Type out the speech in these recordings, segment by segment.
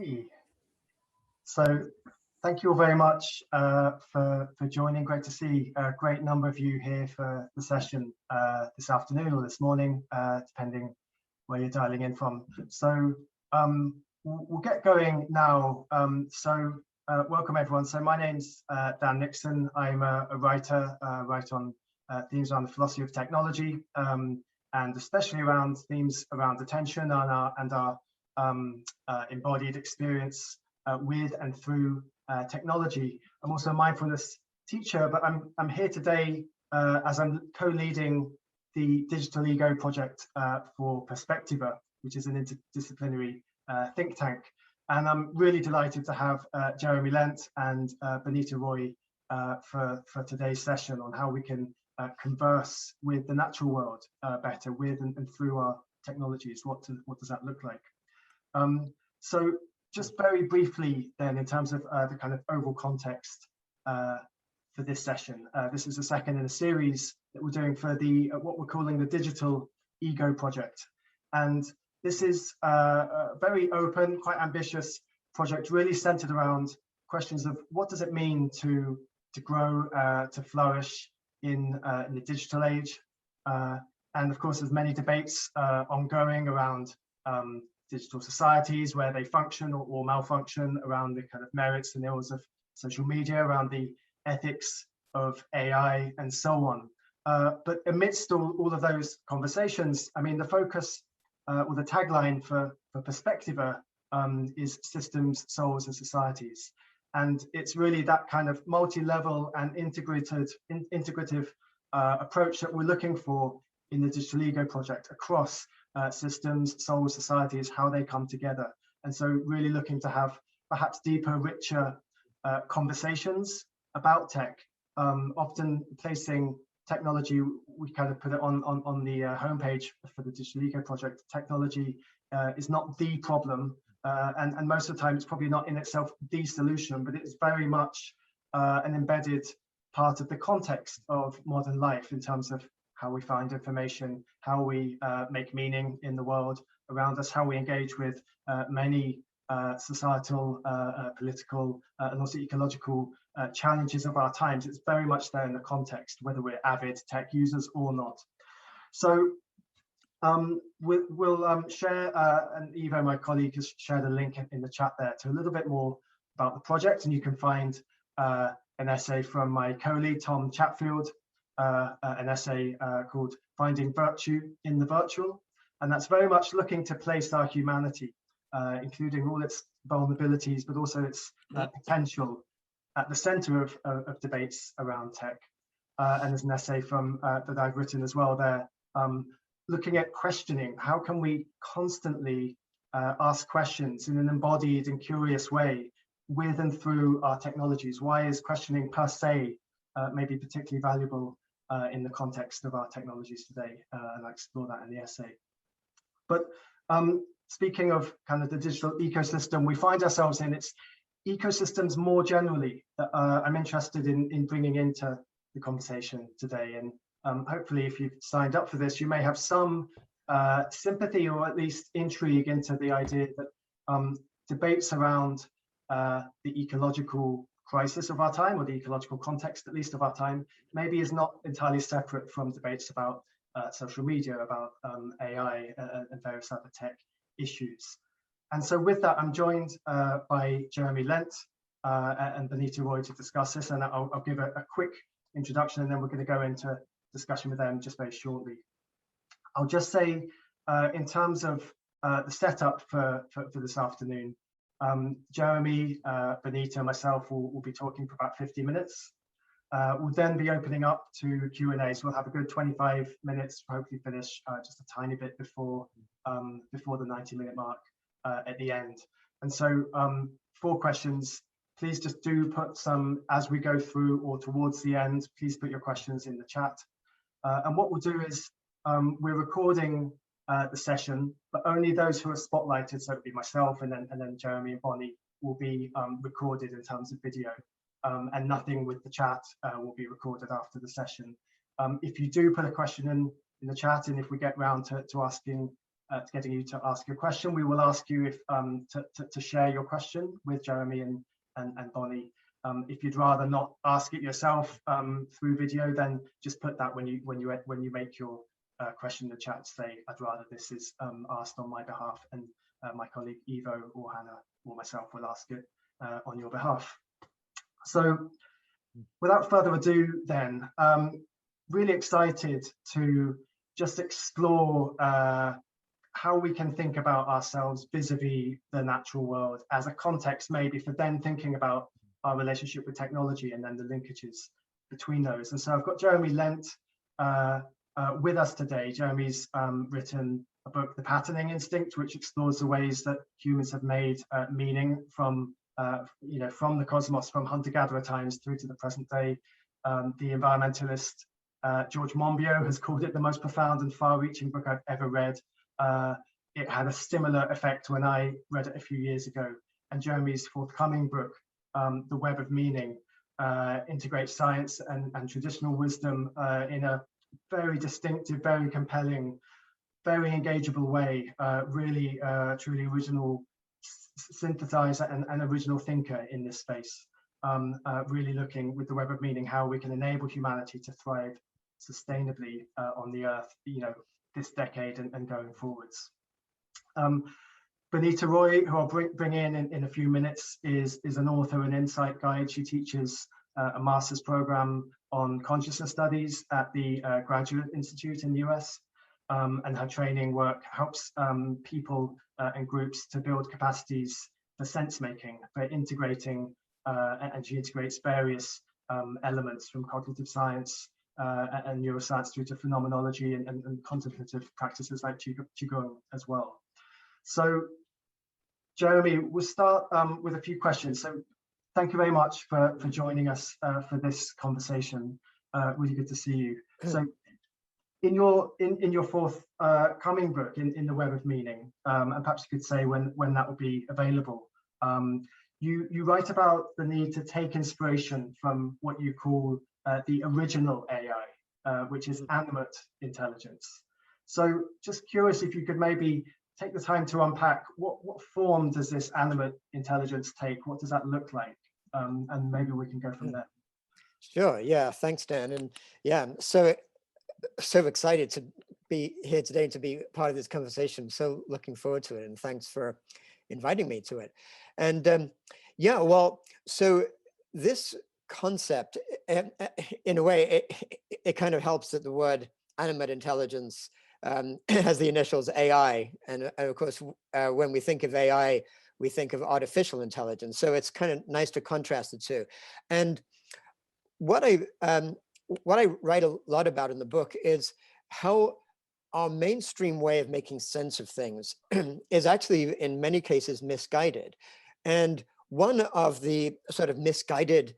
Okay, so thank you all very much for joining. Great to see a great number of you here for the session this afternoon or this morning, depending where you're dialing in from. So we'll get going now. Welcome everyone. So my name's Dan Nixon. I'm a writer, write on themes around the philosophy of technology, and especially around themes around attention and our embodied experience with and through technology. I'm also a mindfulness teacher, but I'm here today as I'm co-leading the Digital Ego project for Perspectiva, which is an interdisciplinary think tank. And I'm really delighted to have Jeremy Lent and Bonnitta Roy for today's session on how we can converse with the natural world better with and through our technologies. What does that look like? So just very briefly then, in terms of the kind of overall context for this session, this is the second in a series that we're doing for the what we're calling the Digital Ego project. And this is a very open, quite ambitious project, really centered around questions of what does it mean to grow, to flourish in the digital age. And of course, there's many debates ongoing around digital societies, where they function or malfunction, around the kind of merits and ills of social media, around the ethics of AI, and so on. But amidst all of those conversations, I mean, the focus or the tagline for Perspectiva is systems, souls, and societies. And it's really that kind of multi-level and integrative approach that we're looking for in the Digital Ego project across systems, souls, societies, how they come together. And so really looking to have perhaps deeper, richer conversations about tech, often placing technology, we kind of put it on the homepage for the Digital Ego project. Technology is not the problem, and most of the time it's probably not in itself the solution, but it's very much an embedded part of the context of modern life in terms of how we find information, how we make meaning in the world around us, how we engage with many societal, political, and also ecological challenges of our times. It's very much there in the context, whether we're avid tech users or not. So we'll share, and Eva, my colleague, has shared a link in the chat there to a little bit more about the project, and you can find an essay from my co-lead, Tom Chatfield, an essay called Finding Virtue in the Virtual. And that's very much looking to place our humanity, including all its vulnerabilities, but also its potential, at the center of debates around tech. And there's an essay from that I've written as well there, looking at questioning. How can we constantly ask questions in an embodied and curious way with and through our technologies? Why is questioning per se maybe particularly valuable in the context of our technologies today? And I explore that in the essay. But speaking of kind of the digital ecosystem we find ourselves in, it's ecosystems more generally that I'm interested in bringing into the conversation today. And hopefully, if you've signed up for this, you may have some sympathy or at least intrigue into the idea that debates around the ecological crisis of our time, or the ecological context, at least, of our time, maybe is not entirely separate from debates about social media, about AI, and various other tech issues. And so with that, I'm joined by Jeremy Lent and Bonnitta Roy to discuss this, and I'll give a quick introduction, and then we're going to go into discussion with them just very shortly. I'll just say, in terms of the setup for this afternoon, Jeremy, Bonnitta, and myself will be talking for about 50 minutes. We'll then be opening up to Q&A, so we'll have a good 25 minutes, hopefully finish just a tiny bit before the 90-minute mark at the end. And so 4 questions. Please just do put some as we go through or towards the end. Please put your questions in the chat. And what we'll do is we're recording the session, but only those who are spotlighted, so it'll be myself and then Jeremy and Bonnie, will be recorded in terms of video, and nothing with the chat will be recorded after the session. If you do put a question in the chat, and if we get round to asking getting you to ask your question. We will ask you if to share your question with Jeremy and Bonnie. If you'd rather not ask it yourself through video, then just put that when you make your question in the chat. Say, I'd rather this is asked on my behalf, and my colleague Ivo or Hannah or myself will ask it on your behalf. So without further ado then, really excited to just explore how we can think about ourselves vis-a-vis the natural world as a context maybe for then thinking about our relationship with technology and then the linkages between those. And so I've got Jeremy Lent with us today. Jeremy's written a book, The Patterning Instinct, which explores the ways that humans have made meaning from from the cosmos, from hunter-gatherer times through to the present day. The environmentalist George Monbiot has called it the most profound and far-reaching book I've ever read. It had a similar effect when I read it a few years ago. And Jeremy's forthcoming book, The Web of Meaning, integrates science and traditional wisdom in a very distinctive, very compelling, very engageable way. Really, truly original synthesizer and original thinker in this space. Really looking with The Web of Meaning how we can enable humanity to thrive sustainably on the earth, this decade and going forwards. Bonnitta Roy, who I'll bring in a few minutes, is an author and insight guide. She teaches a master's program on consciousness studies at the Graduate Institute in the US. And her training work helps people and groups to build capacities for sense making, for integrating, and she integrates various elements from cognitive science and neuroscience through to phenomenology and contemplative practices like Qigong as well. So, Jeremy, we'll start with a few questions. So, thank you very much for joining us for this conversation. Really good to see you. So, in your forthcoming book, in The Web of Meaning, and perhaps you could say when that will be available, you write about the need to take inspiration from what you call the original AI, which is animate intelligence. So just curious if you could maybe take the time to unpack what form does this animate intelligence take? What does that look like? And maybe we can go from there. Sure. Yeah. Thanks, Dan. And yeah, I'm so excited to be here today to be part of this conversation. So looking forward to it. And thanks for inviting me to it. And yeah, well, so this concept, in a way, it kind of helps that the word animate intelligence has the initials AI. And of course, when we think of AI, we think of artificial intelligence. So it's kind of nice to contrast the two. And what I write a lot about in the book is how our mainstream way of making sense of things is actually in many cases misguided. And one of the sort of misguided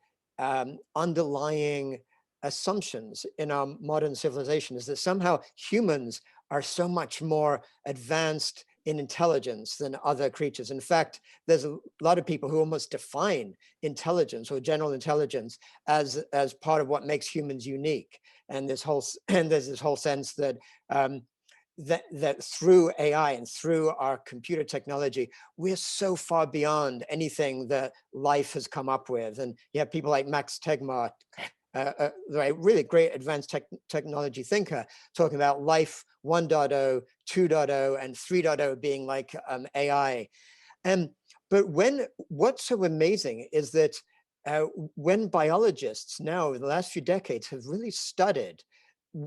underlying assumptions in our modern civilization is that somehow humans are so much more advanced in intelligence than other creatures. In fact, there's a lot of people who almost define intelligence or general intelligence as part of what makes humans unique. And there's this whole sense that that through AI and through our computer technology, we're so far beyond anything that life has come up with. And you have people like Max Tegmark, a really great advanced technology thinker, talking about life 1.0, 2.0, and 3.0 being like AI. But what's so amazing is that when biologists now, in the last few decades, have really studied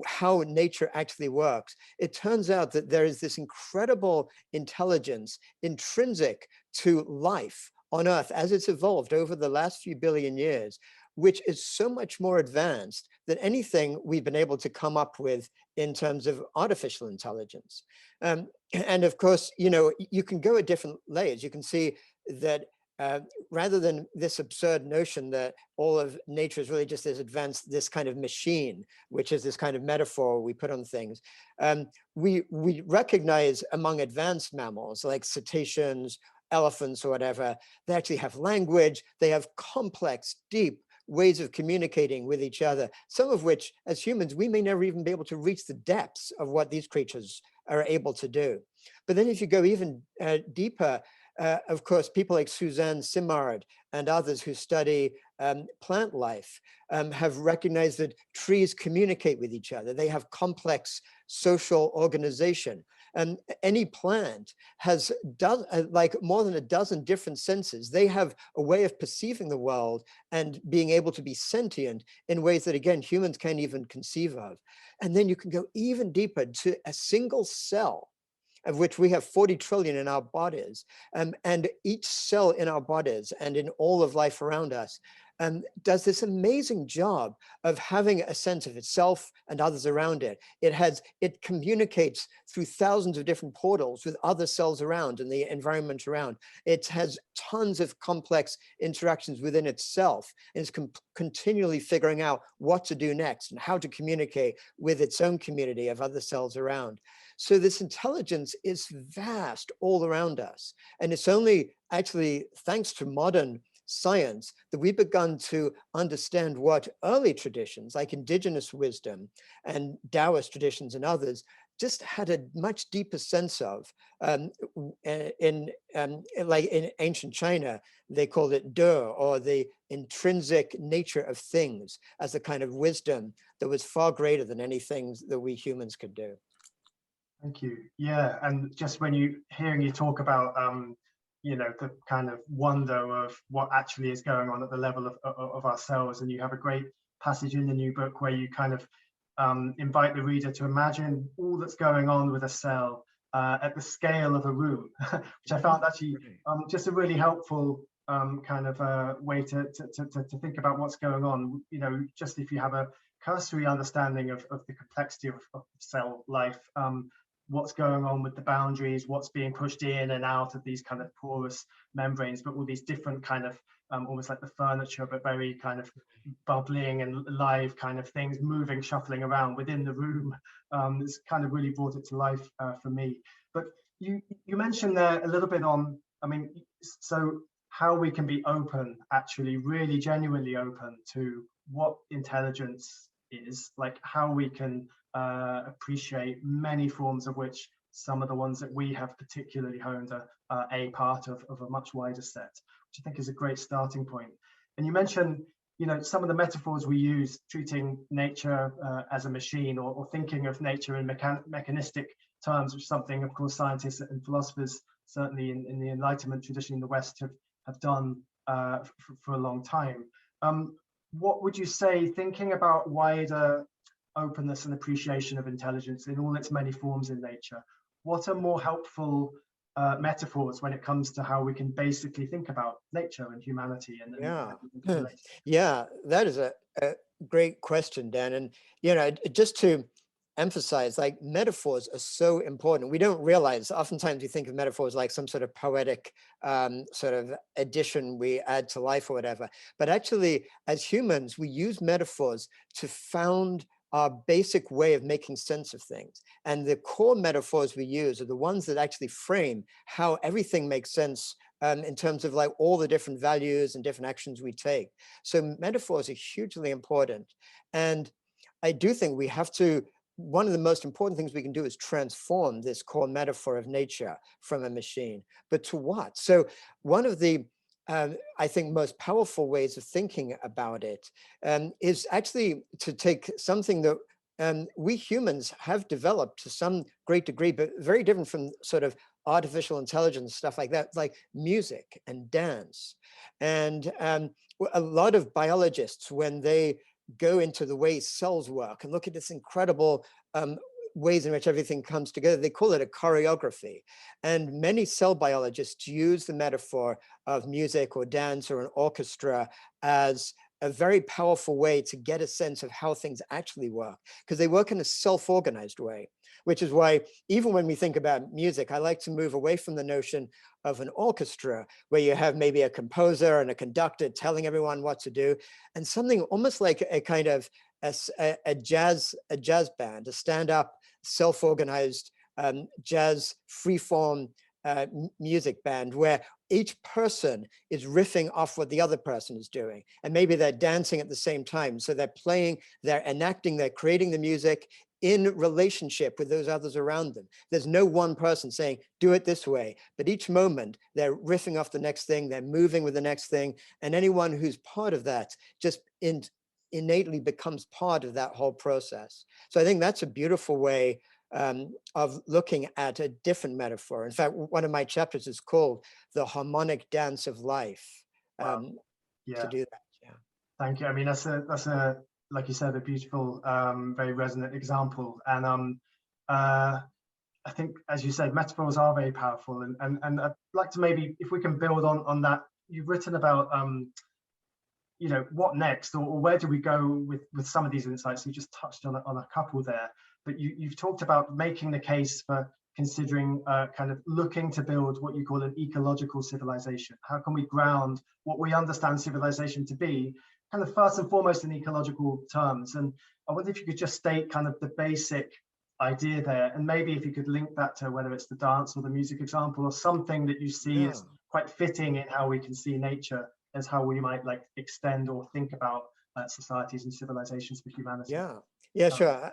how nature actually works, it turns out that there is this incredible intelligence intrinsic to life on Earth as it's evolved over the last few billion years, which is so much more advanced than anything we've been able to come up with in terms of artificial intelligence. And of course, you can go at different layers. You can see that rather than this absurd notion that all of nature is really just this kind of machine, which is this kind of metaphor we put on things, we recognize among advanced mammals like cetaceans, elephants or whatever, they actually have language, they have complex, deep, ways of communicating with each other, some of which, as humans, we may never even be able to reach the depths of what these creatures are able to do. But then if you go even deeper, of course, people like Suzanne Simard and others who study plant life have recognized that trees communicate with each other. They have complex social organization. And any plant has like more than a dozen different senses. They have a way of perceiving the world and being able to be sentient in ways that, again, humans can't even conceive of. And then you can go even deeper to a single cell, of which we have 40 trillion in our bodies. And each cell in our bodies and in all of life around us does this amazing job of having a sense of itself and others around it. It communicates through thousands of different portals with other cells around and the environment around. It has tons of complex interactions within itself, and it's continually figuring out what to do next and how to communicate with its own community of other cells around. So this intelligence is vast all around us. And it's only actually thanks to modern science that we've begun to understand what early traditions like indigenous wisdom and Taoist traditions and others just had a much deeper sense of. Like in ancient China, they called it De, or the intrinsic nature of things, as a kind of wisdom that was far greater than anything that we humans could do. Thank you. Yeah, and just hearing you talk about you know, the kind of wonder of what actually is going on at the level of ourselves, and you have a great passage in the new book where you kind of invite the reader to imagine all that's going on with a cell at the scale of a room, which I found actually just a really helpful kind of way to think about what's going on. You know, just if you have a cursory understanding of the complexity of cell life, what's going on with the boundaries, what's being pushed in and out of these kind of porous membranes, but all these different kind of almost like the furniture, but very kind of bubbling and live kind of things moving, shuffling around within the room. It's kind of really brought it to life for me. But you mentioned there a little bit on, I mean, so how we can be open, actually really genuinely open to what intelligence is, like how we can appreciate many forms of which some of the ones that we have particularly honed are a part of a much wider set, which I think is a great starting point. And you mentioned, you know, some of the metaphors we use, treating nature as a machine, or thinking of nature in mechanistic terms, which is something, of course, scientists and philosophers, certainly in the Enlightenment tradition in the West, have done for a long time. What would you say, thinking about wider openness and appreciation of intelligence in all its many forms in nature, what are more helpful metaphors when it comes to how we can basically think about nature and humanity and yeah, that is a great question, Dan. And you know, just to emphasize, like, metaphors are so important. We don't realize, oftentimes we think of metaphors like some sort of poetic sort of addition we add to life or whatever, but actually as humans we use metaphors to found our basic way of making sense of things. And the core metaphors we use are the ones that actually frame how everything makes sense in terms of like all the different values and different actions we take. So metaphors are hugely important. And I do think we have to, one of the most important things we can do is transform this core metaphor of nature from a machine. But to what? So one of the I think most powerful ways of thinking about it is actually to take something that we humans have developed to some great degree, but very different from sort of artificial intelligence, stuff like that, like music and dance. And a lot of biologists, when they go into the way cells work and look at this incredible ways in which everything comes together, they call it a choreography. And many cell biologists use the metaphor of music or dance or an orchestra as a very powerful way to get a sense of how things actually work, because they work in a self-organized way, which is why even when we think about music, I like to move away from the notion of an orchestra where you have maybe a composer and a conductor telling everyone what to do, and something almost like a kind of a jazz band, a stand-up, self-organized jazz freeform music band where each person is riffing off what the other person is doing. And maybe they're dancing at the same time. So they're playing, they're enacting, they're creating the music in relationship with those others around them. There's no one person saying, do it this way, but each moment they're riffing off the next thing, they're moving with the next thing. And anyone who's part of that just innately becomes part of that whole process. So I think that's a beautiful way of looking at a different metaphor. In fact, one of my chapters is called The Harmonic Dance of Life. Wow. Yeah. To do that. Yeah. Thank you. I mean, that's a like you said, a beautiful, very resonant example. And I think, as you said, metaphors are very powerful. And I'd like to maybe, if we can build on that, you've written about, you know, what next, or where do we go with some of these insights? You just touched on a couple there, but you've talked about making the case for considering kind of looking to build what you call an ecological civilization. How can we ground what we understand civilization to be, kind of first and foremost in ecological terms? And I wonder if you could just state kind of the basic idea there, and maybe if you could link that to whether it's the dance or the music example, or something that you see as quite fitting in how we can see nature as how we might like extend or think about societies and civilizations for humanity. Yeah, sure.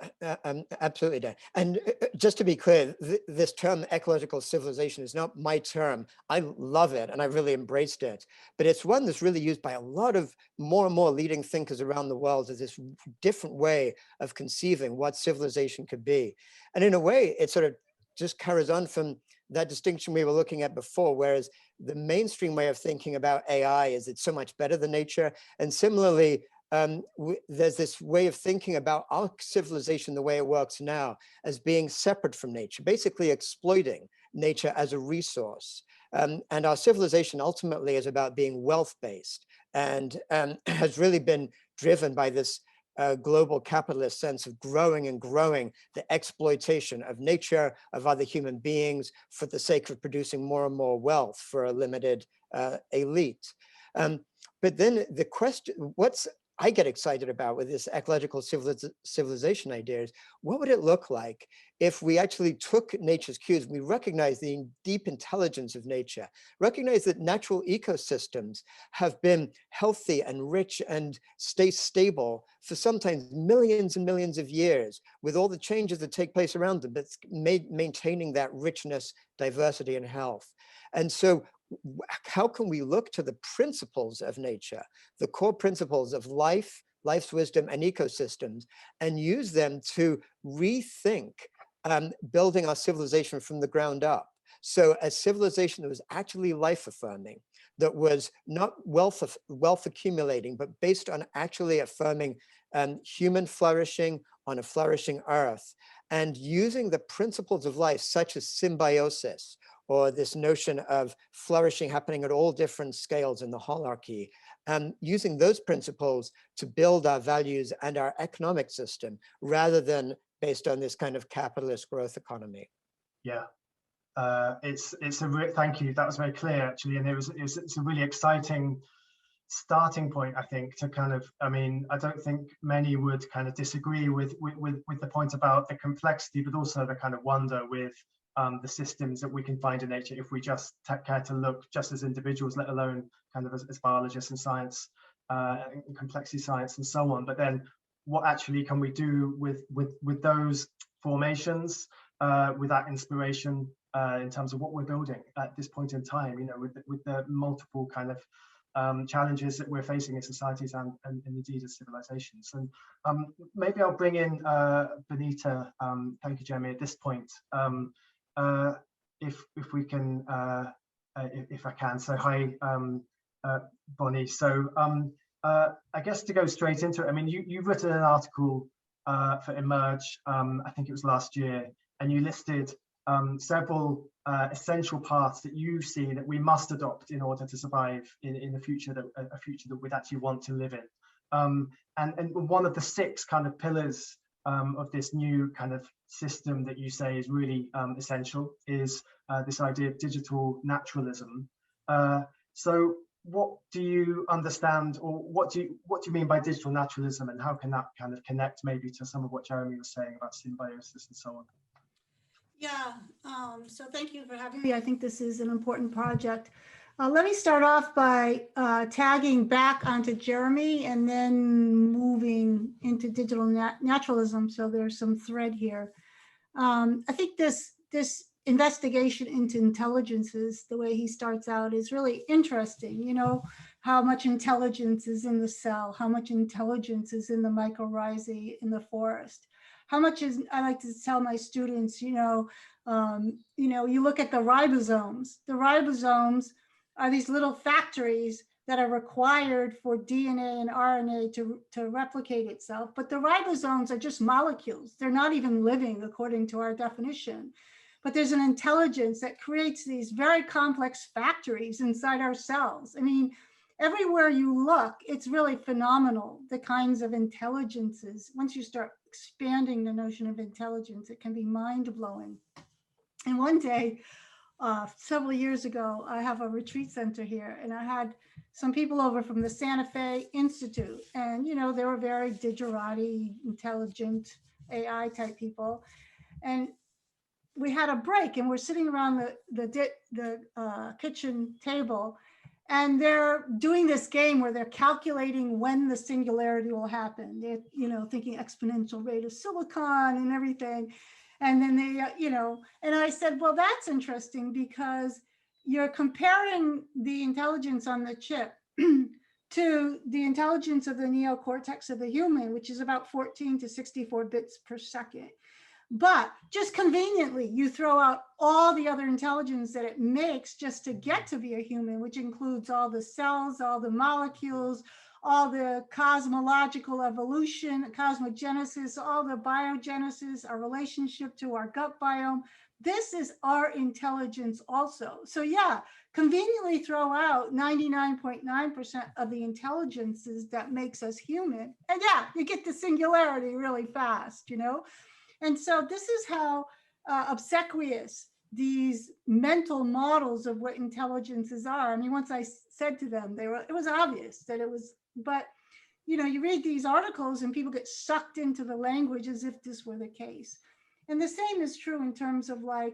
Absolutely, Dan. And just to be clear, this term ecological civilization is not my term. I love it and I really embraced it, but it's one that's really used by a lot of more and more leading thinkers around the world as this different way of conceiving what civilization could be. And in a way, it sort of just carries on from that distinction we were looking at before, whereas the mainstream way of thinking about AI is it's so much better than nature. And similarly, there's this way of thinking about our civilization, the way it works now, as being separate from nature, basically exploiting nature as a resource. And our civilization ultimately is about being wealth-based and has really been driven by this global capitalist sense of growing and growing the exploitation of nature, of other human beings for the sake of producing more and more wealth for a limited elite. But then the question, I get excited about with this ecological civilization idea is, what would it look like if we actually took nature's cues? We recognize the deep intelligence of nature, recognize that natural ecosystems have been healthy and rich and stay stable for sometimes millions and millions of years with all the changes that take place around them, but maintaining that richness, diversity, and health. And so how can we look to the principles of nature, the core principles of life, life's wisdom, and ecosystems, and use them to rethink building our civilization from the ground up? So a civilization that was actually life affirming, that was not wealth accumulating, but based on actually affirming human flourishing on a flourishing earth, and using the principles of life, such as symbiosis, or this notion of flourishing happening at all different scales in the hierarchy, using those principles to build our values and our economic system, rather than based on this kind of capitalist growth economy. Yeah, thank you. That was very clear, actually, and it's a really exciting starting point, I think, to kind of, I mean, I don't think many would kind of disagree with the point about the complexity, but also the kind of wonder with the systems that we can find in nature if we just care to look just as individuals, let alone kind of as biologists and science, and complexity science and so on. But then what actually can we do with those formations, with that inspiration, in terms of what we're building at this point in time, you know, with the multiple kind of challenges that we're facing in societies and indeed as civilizations. And maybe I'll bring in Bonnitta. Thank you, Jeremy, at this point. If we can, if I can. So hi, Bonnie. So I guess to go straight into it, I mean, you've written an article for Emerge, I think it was last year, and you listed several essential paths that you see that we must adopt in order to survive in the future, a future that we'd actually want to live in. And one of the 6 kind of pillars of this new kind of system that you say is really essential is this idea of digital naturalism. So what do you understand, or what do you mean by digital naturalism, and how can that kind of connect maybe to some of what Jeremy was saying about symbiosis and so on? Yeah, so thank you for having me. I think this is an important project. Let me start off by tagging back onto Jeremy and then moving into digital naturalism. So there's some thread here. I think this investigation into intelligences, the way he starts out, is really interesting. You know, how much intelligence is in the cell, how much intelligence is in the mycorrhizae in the forest. How much is, I like to tell my students, you look at the ribosomes. The ribosomes are these little factories that are required for DNA and RNA to replicate itself. But the ribosomes are just molecules. They're not even living according to our definition. But there's an intelligence that creates these very complex factories inside our cells. I mean, everywhere you look, it's really phenomenal, the kinds of intelligences. Once you start expanding the notion of intelligence, it can be mind-blowing. And one day, several years ago, I have a retreat center here, and I had some people over from the Santa Fe Institute, and they were very digerati, intelligent AI type people, and we had a break, and we're sitting around the kitchen table, and they're doing this game where they're calculating when the singularity will happen. They're thinking exponential rate of silicon and everything. And then they, and I said, well, that's interesting because you're comparing the intelligence on the chip to the intelligence of the neocortex of the human, which is about 14 to 64 bits per second. But just conveniently, you throw out all the other intelligence that it makes just to get to be a human, which includes all the cells, all the molecules, all the cosmological evolution, cosmogenesis, all the biogenesis, our relationship to our gut biome. This is our intelligence also. So yeah, conveniently throw out 99.9% of the intelligences that makes us human. And yeah, you get the singularity really fast, And so this is how obsequious these mental models of what intelligences are. I mean, once I said to them, it was obvious that it was, but you read these articles and people get sucked into the language as if this were the case. And the same is true in terms of like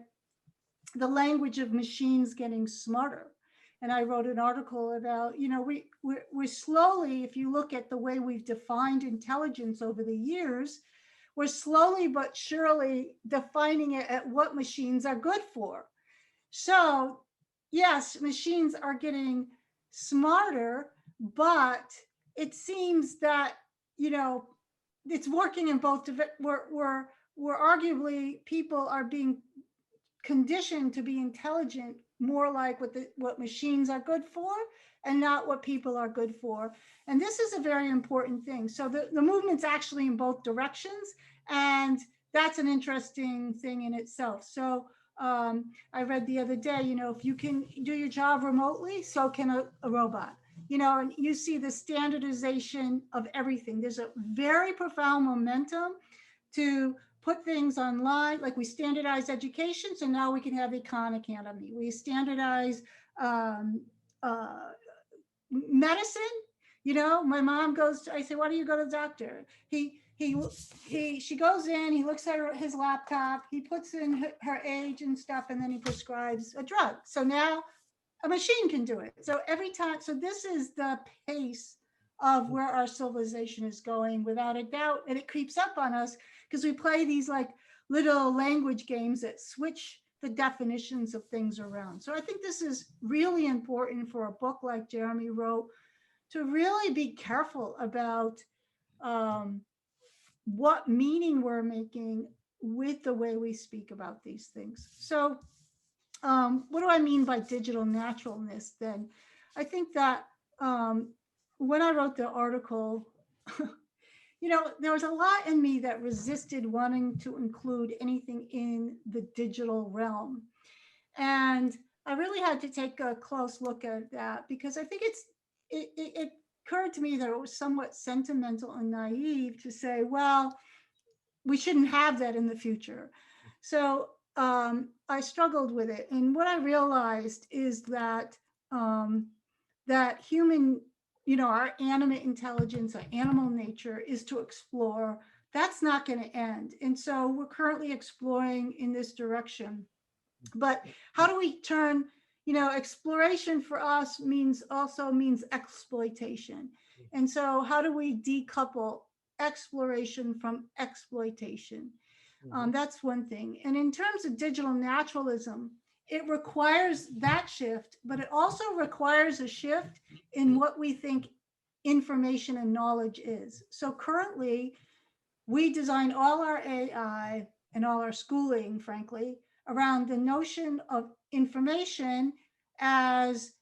the language of machines getting smarter. And I wrote an article about, we're slowly, if you look at the way we've defined intelligence over the years, we're slowly but surely defining it at what machines are good for. So yes, machines are getting smarter, but it seems that, it's working in both. We're arguably, people are being conditioned to be intelligent more like what machines are good for and not what people are good for. And this is a very important thing. So the movement's actually in both directions, and that's an interesting thing in itself. So I read the other day, if you can do your job remotely, so can a robot. And you see the standardization of everything. There's a very profound momentum to put things online, like we standardize education, so now we can have Khan Academy. We standardize medicine. My mom goes, I say, why do you go to the doctor? She goes in, he looks at his laptop, he puts in her age and stuff, and then he prescribes a drug. So now a machine can do it. So every time, so this is the pace of where our civilization is going, without a doubt. And it creeps up on us because we play these like little language games that switch the definitions of things around. So I think this is really important for a book like Jeremy wrote, to really be careful about what meaning we're making with the way we speak about these things. So what do I mean by digital naturalness then? I think that when I wrote the article, there was a lot in me that resisted wanting to include anything in the digital realm. And I really had to take a close look at that, because I think it occurred to me that it was somewhat sentimental and naive to say, well, we shouldn't have that in the future. So I struggled with it. And what I realized is that that human, our animate intelligence, our animal nature is to explore, that's not going to end. And so we're currently exploring in this direction. But how do we turn, exploration for us also means exploitation. And so how do we decouple exploration from exploitation? That's one thing. And in terms of digital naturalism, it requires that shift, but it also requires a shift in what we think information and knowledge is. So currently, we design all our AI and all our schooling, frankly, around the notion of information as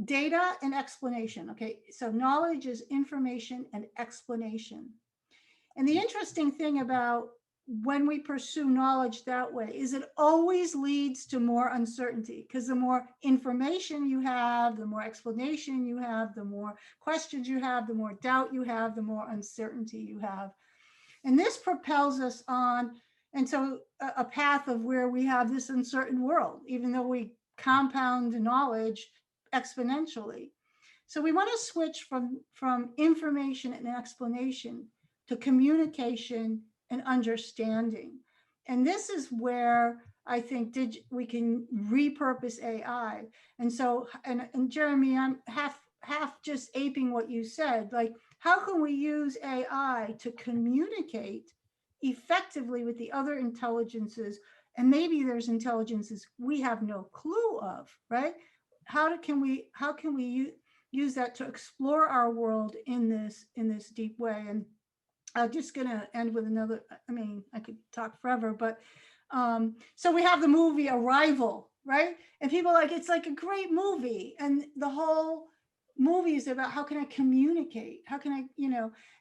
data and explanation. Okay, so knowledge is information and explanation. And the interesting thing about when we pursue knowledge that way is it always leads to more uncertainty, because the more information you have, the more explanation you have, the more questions you have, the more doubt you have, the more uncertainty you have. And this propels us on, and so a path of where we have this uncertain world, even though we compound knowledge exponentially. So we want to switch from information and explanation to communication and understanding. And this is where I think we can repurpose AI. And so, and Jeremy, I'm half just aping what you said, like, how can we use AI to communicate effectively with the other intelligences? And maybe there's intelligences we have no clue of, right? How can we use that to explore our world in this deep way? And I'm just going to end with another, I mean, I could talk forever, but so we have the movie Arrival, right? And people are like, it's like a great movie. And the whole movie is about how can I communicate? How can I,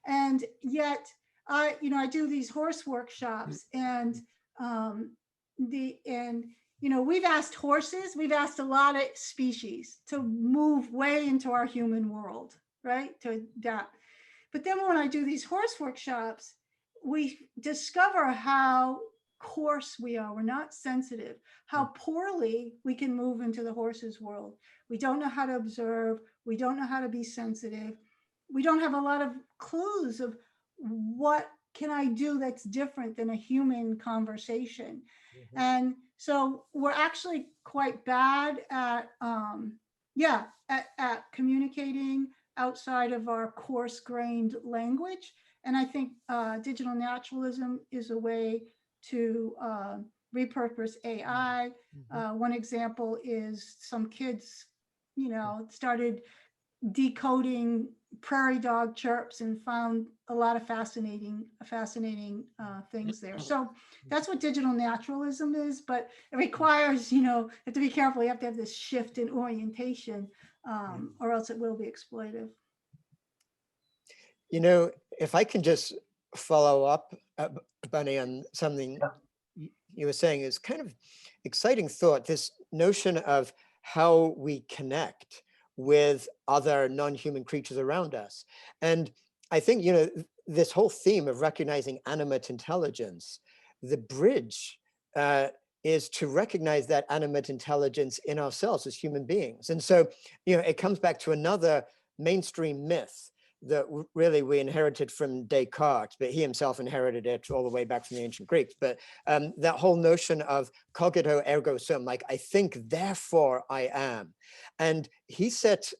and yet I do these horse workshops, and we've asked horses, we've asked a lot of species to move way into our human world, right? To adapt. But then when I do these horse workshops, we discover how coarse we are. We're not sensitive, how poorly we can move into the horse's world. We don't know how to observe. We don't know how to be sensitive. We don't have a lot of clues of what can I do that's different than a human conversation. Mm-hmm. And so we're actually quite bad at, at communicating outside of our coarse-grained language. And I think digital naturalism is a way to repurpose AI. Mm-hmm. One example is some kids, started decoding prairie dog chirps and found a lot of fascinating things there. So that's what digital naturalism is, but it requires, you have to be careful. You have to have this shift in orientation, or else it will be exploitive. If I can just follow up, Bunny, on something you were saying, is kind of exciting thought, this notion of how we connect with other non-human creatures around us. And I think, this whole theme of recognizing animate intelligence, the bridge is to recognize that animate intelligence in ourselves as human beings. And so, it comes back to another mainstream myth that really we inherited from Descartes, but he himself inherited it all the way back from the ancient Greeks. But that whole notion of cogito ergo sum, like I think, therefore I am. And he set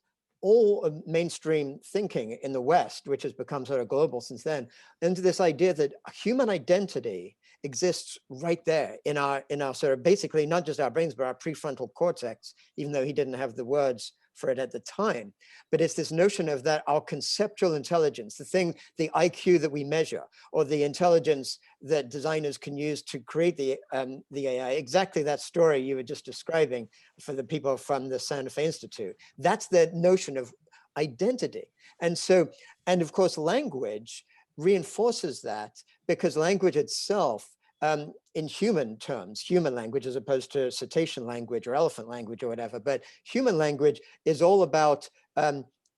all mainstream thinking in the West, which has become sort of global since then, into this idea that human identity exists right there in our sort of, basically not just our brains, but our prefrontal cortex, even though he didn't have the words for it at the time. But it's this notion of that our conceptual intelligence, the IQ that we measure, or the intelligence that designers can use to create the AI, exactly that story you were just describing for the people from the Santa Fe Institute. That's the notion of identity. And so, and of course, language reinforces that, because language itself, in human terms, human language as opposed to cetacean language or elephant language or whatever, but human language is all about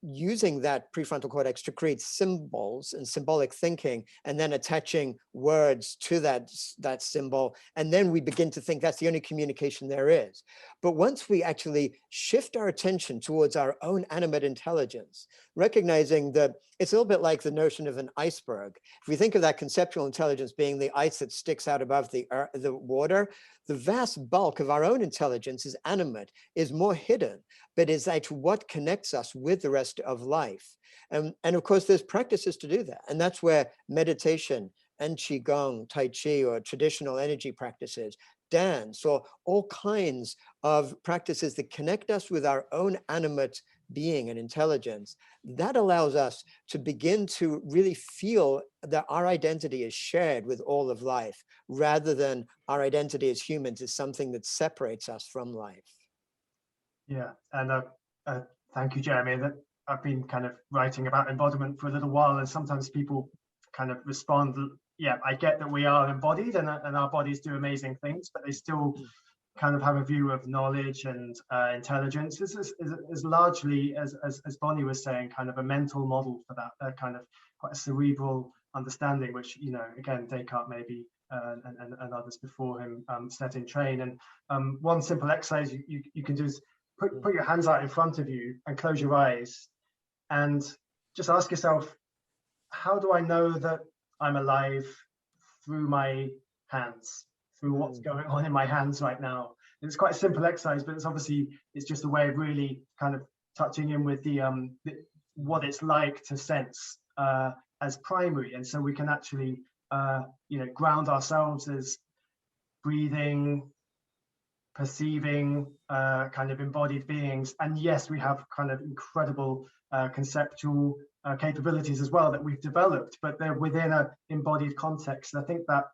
using that prefrontal cortex to create symbols and symbolic thinking, and then attaching words to that symbol. And then we begin to think that's the only communication there is. But once we actually shift our attention towards our own animate intelligence, recognizing that it's a little bit like the notion of an iceberg. If we think of that conceptual intelligence being the ice that sticks out above the water, the vast bulk of our own intelligence is animate, is more hidden, but is actually what connects us with the rest of life. And of course, there's practices to do that. And that's where meditation and Qigong, Tai Chi, or traditional energy practices, dance, or all kinds of practices that connect us with our own animate being and intelligence, that allows us to begin to really feel that our identity is shared with all of life, rather than our identity as humans is something that separates us from life. Yeah, and thank you, Jeremy. That I've been kind of writing about embodiment for a little while, and sometimes people kind of respond, yeah, I get that we are embodied and our bodies do amazing things, but they still kind of have a view of knowledge and intelligence. This is largely, as Bonnie was saying, kind of a mental model for that, kind of quite a cerebral understanding, which, you know, again, Descartes maybe and others before him set in train. And one simple exercise you can do is put your hands out in front of you and close your eyes and just ask yourself, how do I know that I'm alive through my hands, through what's going on in my hands right now? It's quite a simple exercise, but it's just a way of really kind of touching in with the what it's like to sense as primary. And so we can actually you know, ground ourselves as breathing, perceiving, kind of embodied beings. And yes, we have kind of incredible conceptual capabilities as well that we've developed, but they're within an embodied context. I think that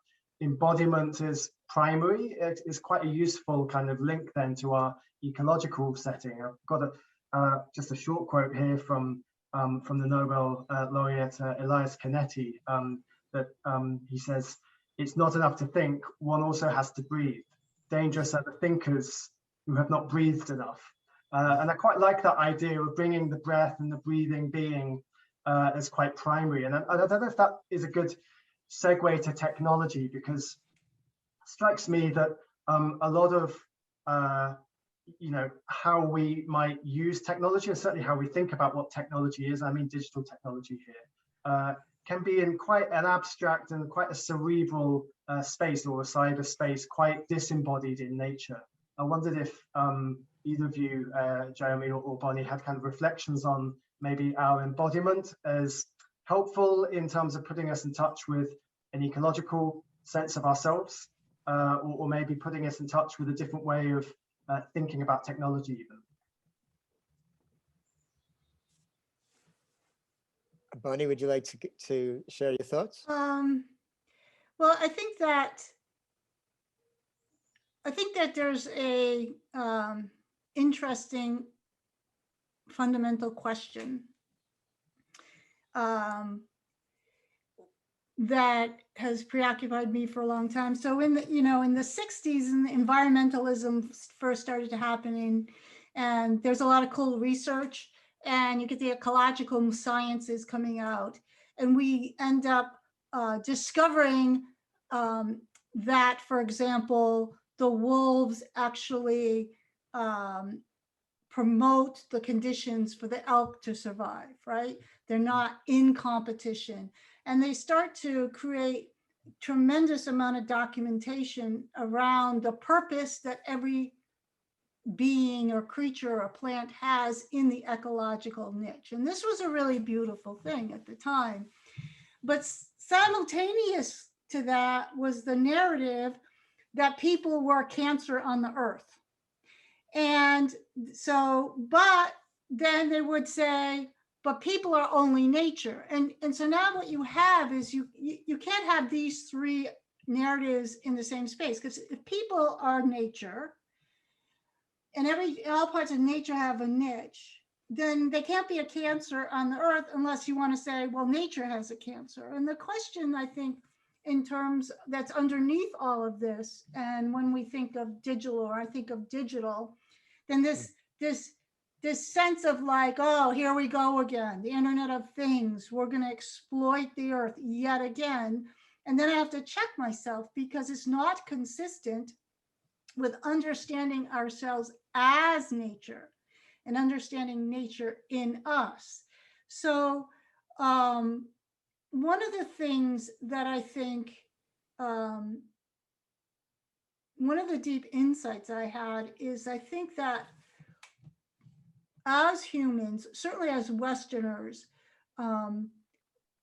embodiment is primary. It's quite a useful kind of link then to our ecological setting. I've got just a short quote here from the Nobel laureate Elias Canetti, that he says, "It's not enough to think, one also has to breathe. Dangerous are the thinkers who have not breathed enough." And I quite like that idea of bringing the breath and the breathing being as quite primary. And I don't know if that is a good segue to technology, because it strikes me that a lot of you know, how we might use technology, and certainly how we think about what technology is, I mean digital technology here, can be in quite an abstract and quite a cerebral space, or a cyber space, quite disembodied in nature. I wondered if either of you, Jeremy or Bonnie, had kind of reflections on maybe our embodiment as helpful in terms of putting us in touch with an ecological sense of ourselves, or maybe putting us in touch with a different way of thinking about technology even. Bonnie, would you like to share your thoughts? Well, I think that there's a interesting fundamental question that has preoccupied me for a long time. So in the 60s, and environmentalism first started happening, and there's a lot of cool research, and you get the ecological sciences coming out, and we end up discovering that, for example, the wolves actually promote the conditions for the elk to survive, right? They're not in competition. And they start to create tremendous amount of documentation around the purpose that every being or creature or plant has in the ecological niche. And this was a really beautiful thing at the time. But simultaneous to that was the narrative that people were cancer on the earth. And so, but then they would say, but people are only nature. And so now what you have is you can't have these three narratives in the same space, because if people are nature and all parts of nature have a niche, then they can't be a cancer on the earth unless you want to say, well, nature has a cancer. And the question, I think, in terms that's underneath all of this, and when we think of digital, or I think of digital, then this this sense of like, oh, here we go again, the Internet of Things, we're going to exploit the earth yet again. And then I have to check myself because it's not consistent with understanding ourselves as nature and understanding nature in us. So one of the things that I think, one of the deep insights I had is I think that as humans, certainly as Westerners,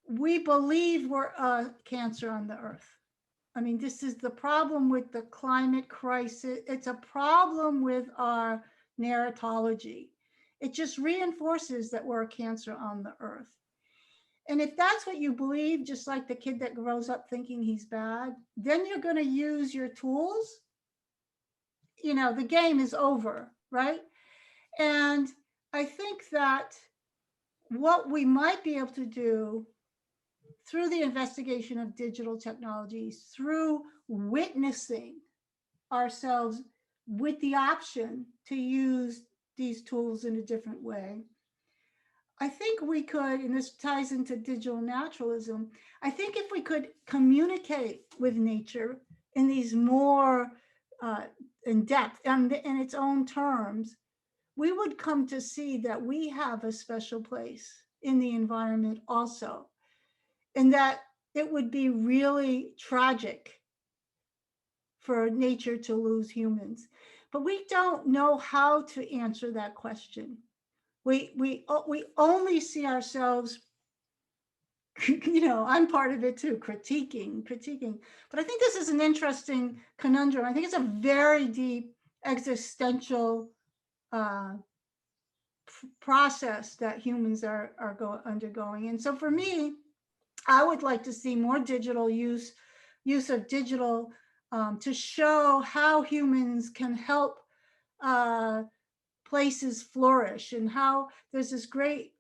we believe we're a cancer on the earth. I mean, this is the problem with the climate crisis. It's a problem with our narratology. It just reinforces that we're a cancer on the earth. And if that's what you believe, just like the kid that grows up thinking he's bad, then you're going to use your tools. You know, the game is over, right? And I think that what we might be able to do through the investigation of digital technologies, through witnessing ourselves with the option to use these tools in a different way, I think we could, and this ties into digital naturalism, I think if we could communicate with nature in these more in depth and in its own terms, we would come to see that we have a special place in the environment also, and that it would be really tragic for nature to lose humans. But we don't know how to answer that question. We only see ourselves, you know, I'm part of it too, critiquing. But I think this is an interesting conundrum. I think it's a very deep existential process that humans are undergoing. And so for me, I would like to see more digital use of digital to show how humans can help places flourish, and how there's this great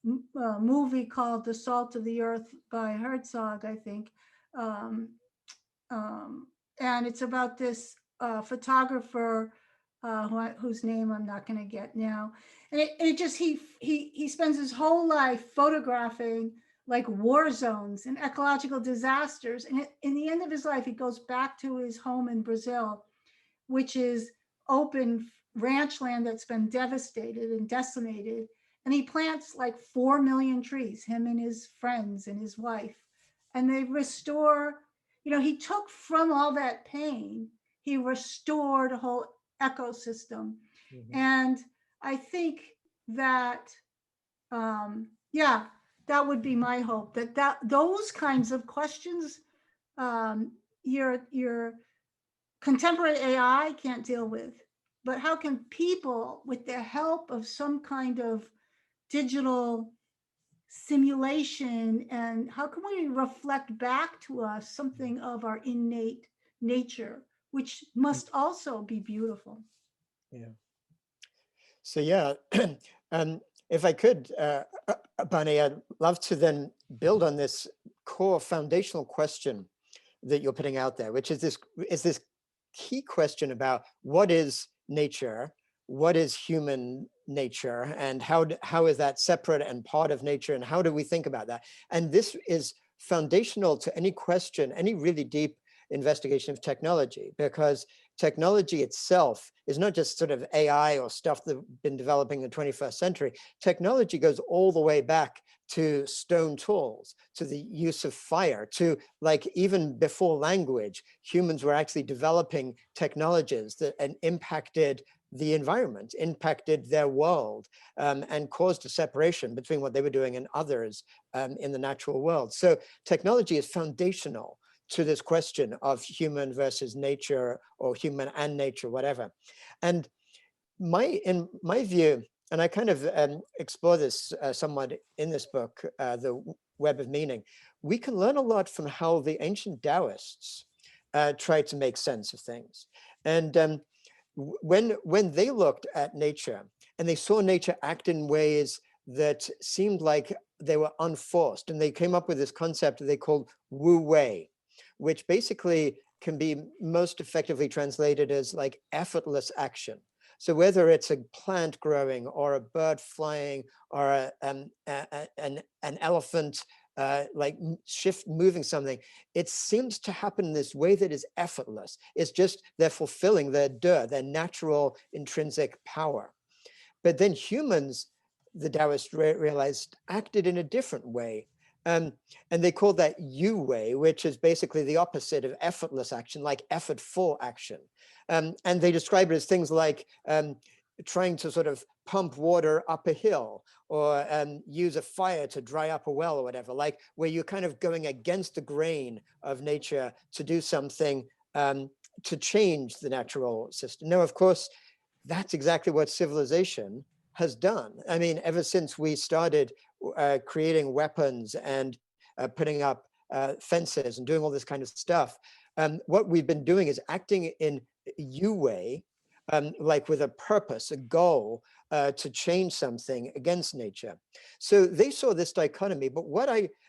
movie called The Salt of the Earth by Herzog, I think. And it's about this photographer whose name I'm not going to get now. And it just, he spends his whole life photographing like war zones and ecological disasters. And in the end of his life, he goes back to his home in Brazil, which is open ranch land that's been devastated and decimated. And he plants like 4 million trees, him and his friends and his wife. And they restore, you know, he took from all that pain, he restored a whole ecosystem. Mm-hmm. And I think that, yeah, that would be my hope, that those kinds of questions, your contemporary AI can't deal with, but how can people, with the help of some kind of digital simulation, and how can we reflect back to us something of our innate nature, which must also be beautiful? Yeah. So yeah, if I could, Bonnie, I'd love to then build on this core foundational question that you're putting out there, which is this key question about what is nature, what is human nature, and how is that separate and part of nature, and how do we think about that? And this is foundational to any question, any really deep investigation of technology, because technology itself is not just sort of AI or stuff that's been developing in the 21st century. Technology goes all the way back to stone tools, to the use of fire, to like even before language, humans were actually developing technologies that impacted the environment, impacted their world, and caused a separation between what they were doing and others in the natural world. So technology is foundational to this question of human versus nature, or human and nature, whatever. And in my view, and I kind of explore this somewhat in this book, The Web of Meaning, we can learn a lot from how the ancient Taoists tried to make sense of things. And when they looked at nature and they saw nature act in ways that seemed like they were unforced, and they came up with this concept that they called Wu Wei, which basically can be most effectively translated as like effortless action. So whether it's a plant growing or a bird flying or an elephant moving something, it seems to happen in this way that is effortless. It's just they're fulfilling their natural intrinsic power. But then humans, the Taoists realized, acted in a different way. And they call that Yu way, which is basically the opposite of effortless action, like effortful action. And they describe it as things like trying to sort of pump water up a hill, or use a fire to dry up a well or whatever, like where you're kind of going against the grain of nature to do something to change the natural system. Now, of course, that's exactly what civilization has done. I mean, ever since we started creating weapons and putting up fences and doing all this kind of stuff, what we've been doing is acting in Yu way, like with a purpose, a goal to change something against nature. So they saw this dichotomy, but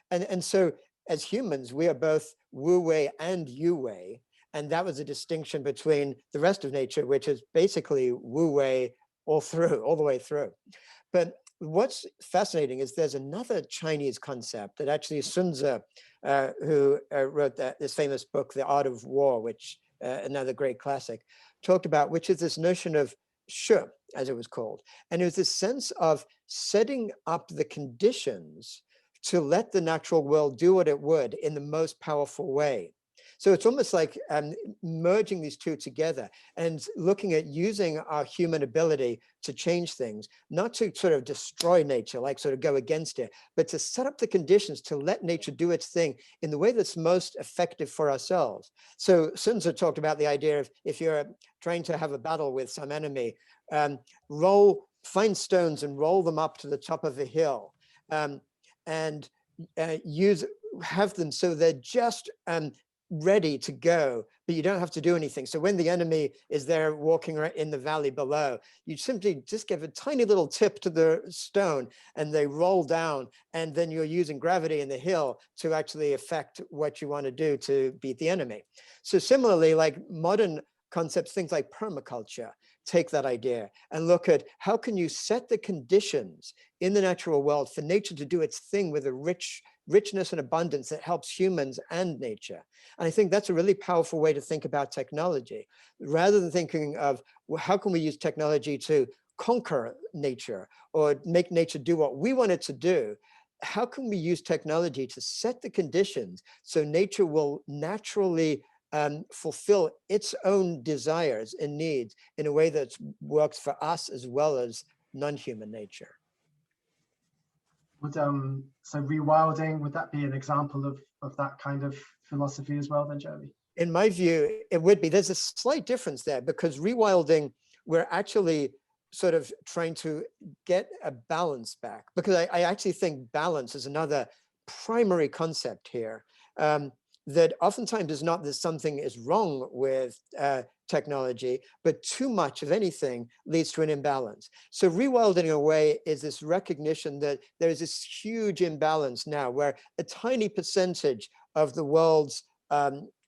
and so as humans, we are both Wu way and Yu way. And that was a distinction between the rest of nature, which is basically Wu way all the way through. But what's fascinating is there's another Chinese concept that actually Sun Tzu, who wrote this famous book, The Art of War, which another great classic, talked about, which is this notion of Shi, as it was called. And it was this sense of setting up the conditions to let the natural world do what it would in the most powerful way. So it's almost like merging these two together and looking at using our human ability to change things, not to sort of destroy nature, like sort of go against it, but to set up the conditions to let nature do its thing in the way that's most effective for ourselves. So Sun Tzu talked about the idea of, if you're trying to have a battle with some enemy, find stones and roll them up to the top of a hill, and have them so they're just ready to go, but you don't have to do anything. So when the enemy is there walking in the valley below, you simply just give a tiny little tip to the stone and they roll down, and then you're using gravity in the hill to actually affect what you want to do to beat the enemy. So similarly, like modern concepts, things like permaculture, take that idea and look at how can you set the conditions in the natural world for nature to do its thing with a richness and abundance that helps humans and nature. And I think that's a really powerful way to think about technology, rather than thinking of, well, how can we use technology to conquer nature or make nature do what we want it to do? How can we use technology to set the conditions so nature will naturally fulfill its own desires and needs in a way that works for us as well as non-human nature? Would so rewilding, would that be an example of that kind of philosophy as well then, Jeremy? In my view, it would be. There's a slight difference there, because rewilding, we're actually sort of trying to get a balance back, because I actually think balance is another primary concept here. That oftentimes is not that something is wrong with technology, but too much of anything leads to an imbalance. So rewilding away is this recognition that there's this huge imbalance now where a tiny percentage of the world's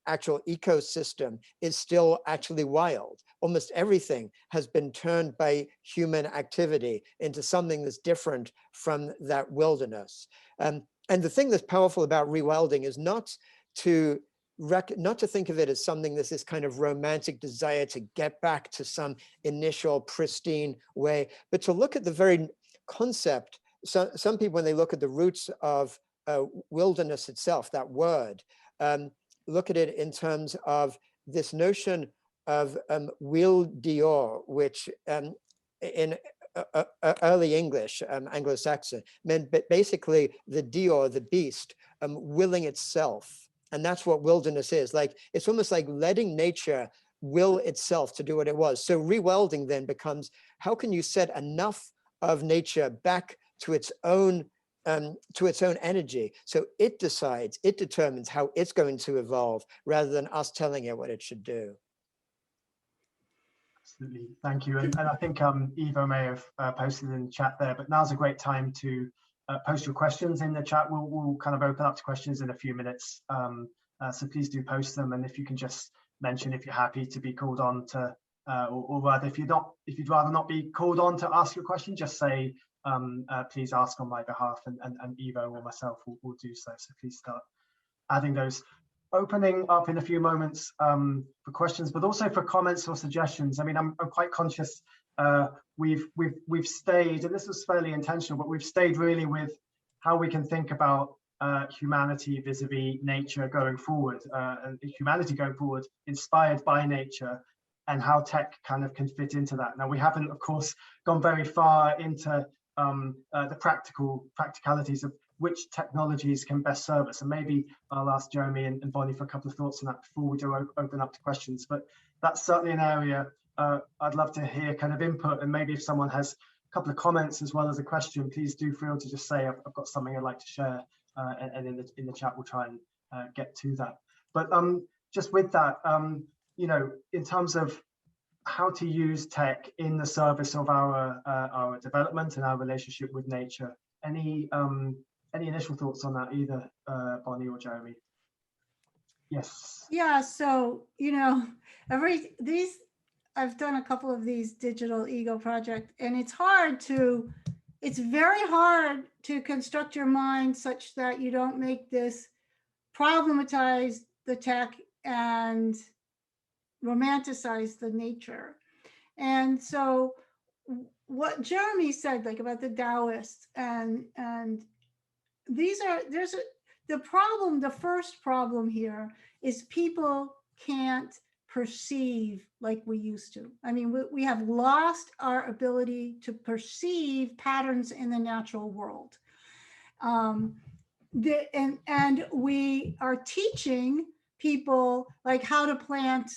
actual ecosystem is still actually wild. Almost everything has been turned by human activity into something that's different from that wilderness. And the thing that's powerful about rewilding is not to think of it as something that's this kind of romantic desire to get back to some initial pristine way, but to look at the very concept. So some people, when they look at the roots of wilderness itself, that word, look at it in terms of this notion of wil dior, which in early English, Anglo-Saxon, meant basically the dior, the beast, willing itself. And that's what wilderness is. Like, it's almost like letting nature will itself to do what it was. So rewilding then becomes, how can you set enough of nature back to its own energy, so it decides, it determines how it's going to evolve, rather than us telling it what it should do. Absolutely, thank you. And I think Eva may have posted in the chat there, but now's a great time to post your questions in the chat. We'll kind of open up to questions in a few minutes, so please do post them, and if you can just mention if you're happy to be called on to or rather, if you'd rather not be called on to ask your question, just say, please ask on my behalf, and Evo or myself will do so. So please start adding those. Opening up in a few moments for questions, but also for comments or suggestions. I mean, I'm quite conscious we've stayed, and this was fairly intentional, but we've stayed really with how we can think about humanity vis-a-vis nature going forward, and humanity going forward inspired by nature, and how tech kind of can fit into that. Now, we haven't, of course, gone very far into the practicalities of which technologies can best serve us. And maybe I'll ask Jeremy and Bonnie for a couple of thoughts on that before we do open up to questions. But that's certainly an area I'd love to hear kind of input. And maybe if someone has a couple of comments as well as a question, please do feel to just say, I've got something I'd like to share. And in the chat, we'll try and get to that. But just with that, you know, in terms of how to use tech in the service of our development and our relationship with nature, any initial thoughts on that, either Bonnie or Jeremy? Yes. Yeah, so, you know, I've done a couple of these digital ego projects, and it's very hard to construct your mind such that you don't make this problematize the tech and romanticize the nature. And so what Jeremy said, like about the Taoists, and the first problem here is people can't perceive like we used to. I mean, we have lost our ability to perceive patterns in the natural world. And we are teaching people like how to plant,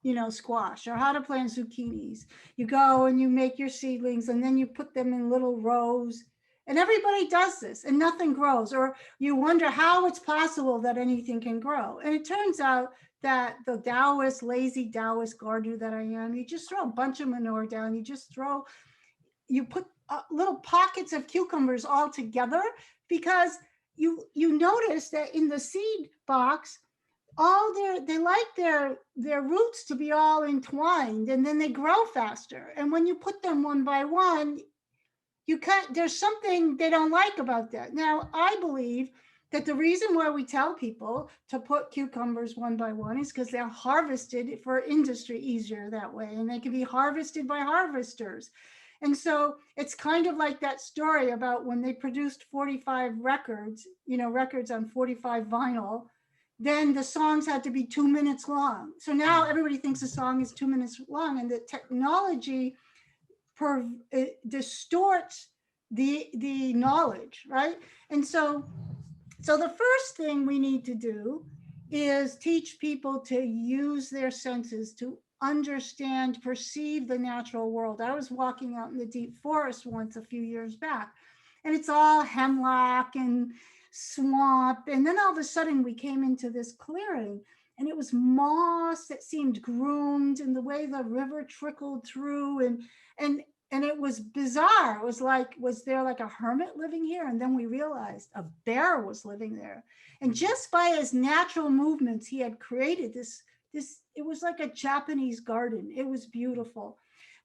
you know, squash, or how to plant zucchinis. You go and you make your seedlings, and then you put them in little rows. And everybody does this, and nothing grows. Or you wonder how it's possible that anything can grow. And it turns out that the Taoist, lazy Taoist gardener that I am, you just throw a bunch of manure down. You put little pockets of cucumbers all together, because you notice that in the seed box, they like their roots to be all entwined, and then they grow faster. And when you put them one by one, there's something they don't like about that. Now, I believe that the reason why we tell people to put cucumbers one by one is because they're harvested for industry easier that way, and they can be harvested by harvesters. And so it's kind of like that story about when they produced 45 records, you know, records on 45 vinyl, then the songs had to be 2 minutes long. So now everybody thinks a song is 2 minutes long, and the technology it distorts the knowledge, right? And so the first thing we need to do is teach people to use their senses to understand, perceive the natural world. I was walking out in the deep forest once a few years back, and it's all hemlock and swamp. And then all of a sudden we came into this clearing, and it was moss that seemed groomed, and the way the river trickled through, and it was bizarre. It was like, was there like a hermit living here? And then we realized a bear was living there. And just by his natural movements, he had created this, it was like a Japanese garden. It was beautiful.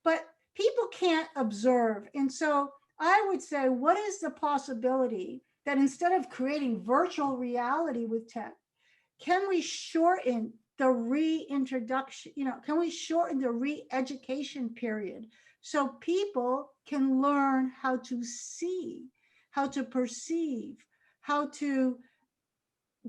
But people can't observe. And so I would say, what is the possibility that instead of creating virtual reality with tech, can we shorten the reintroduction, you know, can we shorten the re-education period so people can learn how to see, how to perceive, how to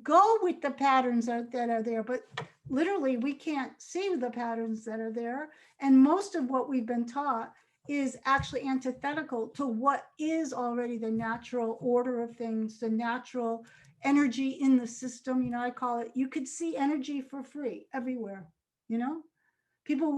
go with the patterns that are there? But literally, we can't see the patterns that are there. And most of what we've been taught is actually antithetical to what is already the natural order of things, the natural energy in the system. You know, I call it, you could see energy for free everywhere. You know, people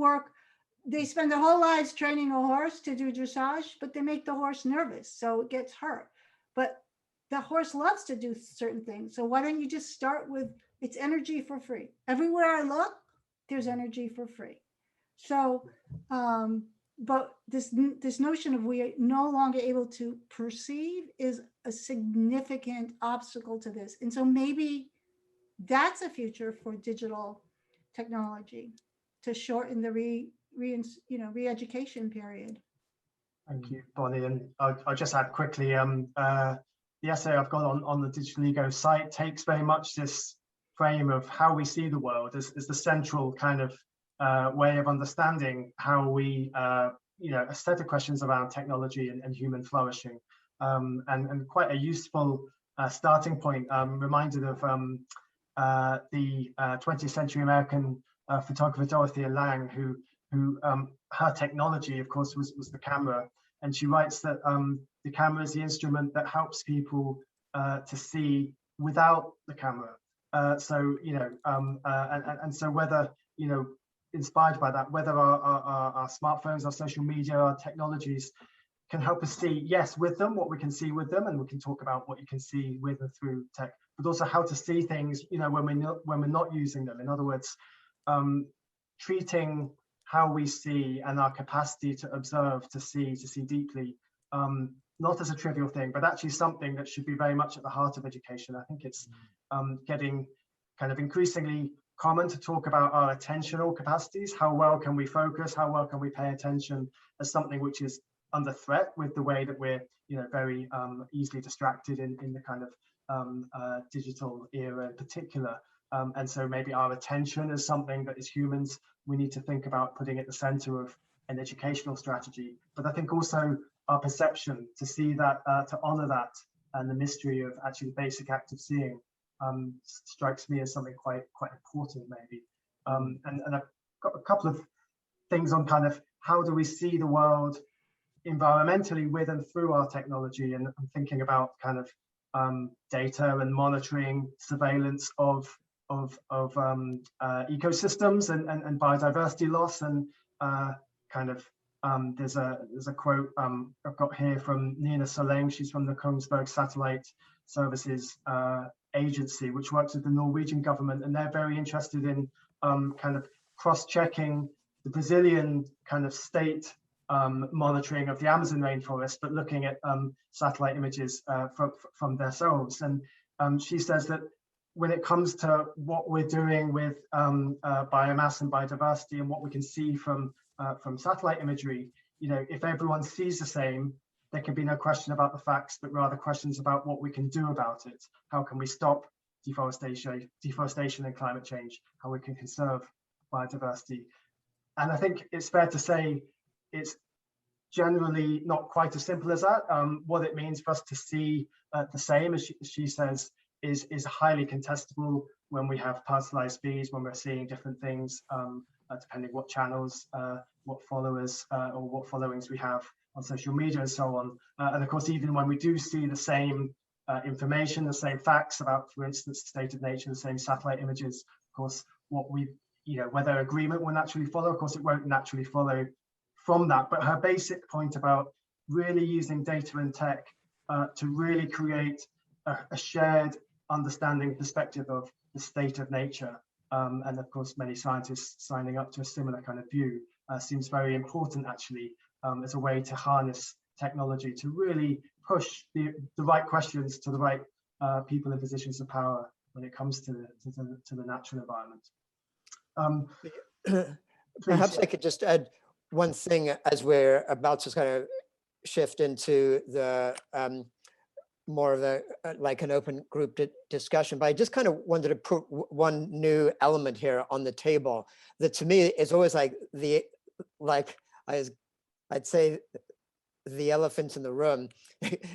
they spend their whole lives training a horse to do dressage, but they make the horse nervous, so it gets hurt. But the horse loves to do certain things. So why don't you just start with, it's energy for free. Everywhere I look, there's energy for free. So, but this notion of we are no longer able to perceive is a significant obstacle to this. And so maybe that's a future for digital technology, to shorten the re-education period. Thank you, Bonnie. And I'll just add quickly, the essay I've got on the Digital Ego site takes very much this frame of how we see the world as the central kind of way of understanding how we, a set of questions around technology and human flourishing, and quite a useful starting point. Reminded of the 20th century American photographer Dorothea Lange, who her technology, of course, was the camera. And she writes that the camera is the instrument that helps people to see without the camera. And so whether, inspired by that, whether our smartphones, our social media, our technologies can help us see, yes, with them, what we can see with them, and we can talk about what you can see with and through tech, but also how to see things, when we're not using them. In other words, treating how we see and our capacity to observe, to see deeply, not as a trivial thing, but actually something that should be very much at the heart of education. I think it's getting kind of increasingly common to talk about our attentional capacities. How well can we focus? How well can we pay attention as something which is under threat with the way that we're, very easily distracted in the kind of digital era in particular. And so maybe our attention is something that as humans, we need to think about putting at the center of an educational strategy. But I think also our perception, to see that, to honor that, and the mystery of actually the basic act of seeing strikes me as something quite important maybe. And I've got a couple of things on kind of how do we see the world environmentally with and through our technology. And I'm thinking about kind of data and monitoring, surveillance of ecosystems and biodiversity loss, and there's a quote I've got here from Nina Soleng. She's from the Kongsberg Satellite Services Agency, which works with the Norwegian government, and they're very interested in kind of cross-checking the Brazilian kind of state monitoring of the Amazon rainforest, but looking at satellite images from themselves. And she says that when it comes to what we're doing with biomass and biodiversity and what we can see from satellite imagery, if everyone sees the same, there can be no question about the facts, but rather questions about what we can do about it. How can we stop deforestation and climate change? How we can conserve biodiversity? And I think it's fair to say it's generally not quite as simple as that. What it means for us to see the same, as she says, is highly contestable when we have personalized feeds, when we're seeing different things, depending what channels, what followers or what followings we have on social media and so on. And of course, even when we do see the same information, the same facts about, for instance, the state of nature, the same satellite images, of course, what we, whether agreement will naturally follow, of course, it won't naturally follow from that. But her basic point about really using data and tech to really create a shared understanding perspective of the state of nature, and of course many scientists signing up to a similar kind of view, seems very important actually, as a way to harness technology to really push the right questions to the right people in positions of power when it comes to the natural environment. Perhaps I could just add one thing as we're about to kind of shift into the more of a like an open group discussion, but I just kind of wanted to put one new element here on the table that to me is always like I'd say the elephant in the room,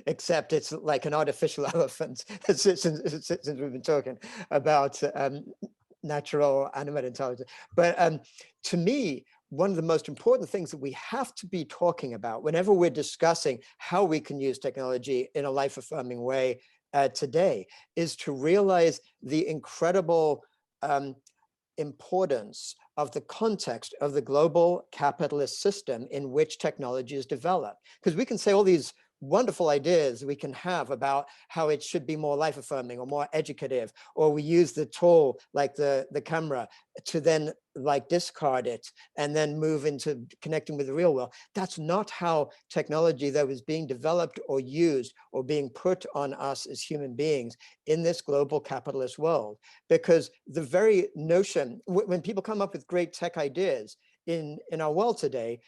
except it's like an artificial elephant since we've been talking about natural animate intelligence. But to me, one of the most important things that we have to be talking about whenever we're discussing how we can use technology in a life-affirming way today is to realize the incredible importance of the context of the global capitalist system in which technology is developed. Because we can say all these wonderful ideas we can have about how it should be more life affirming or more educative, or we use the tool like the camera to then like discard it and then move into connecting with the real world. That's not how technology that was being developed or used or being put on us as human beings in this global capitalist world. Because the very notion, when people come up with great tech ideas in our world today,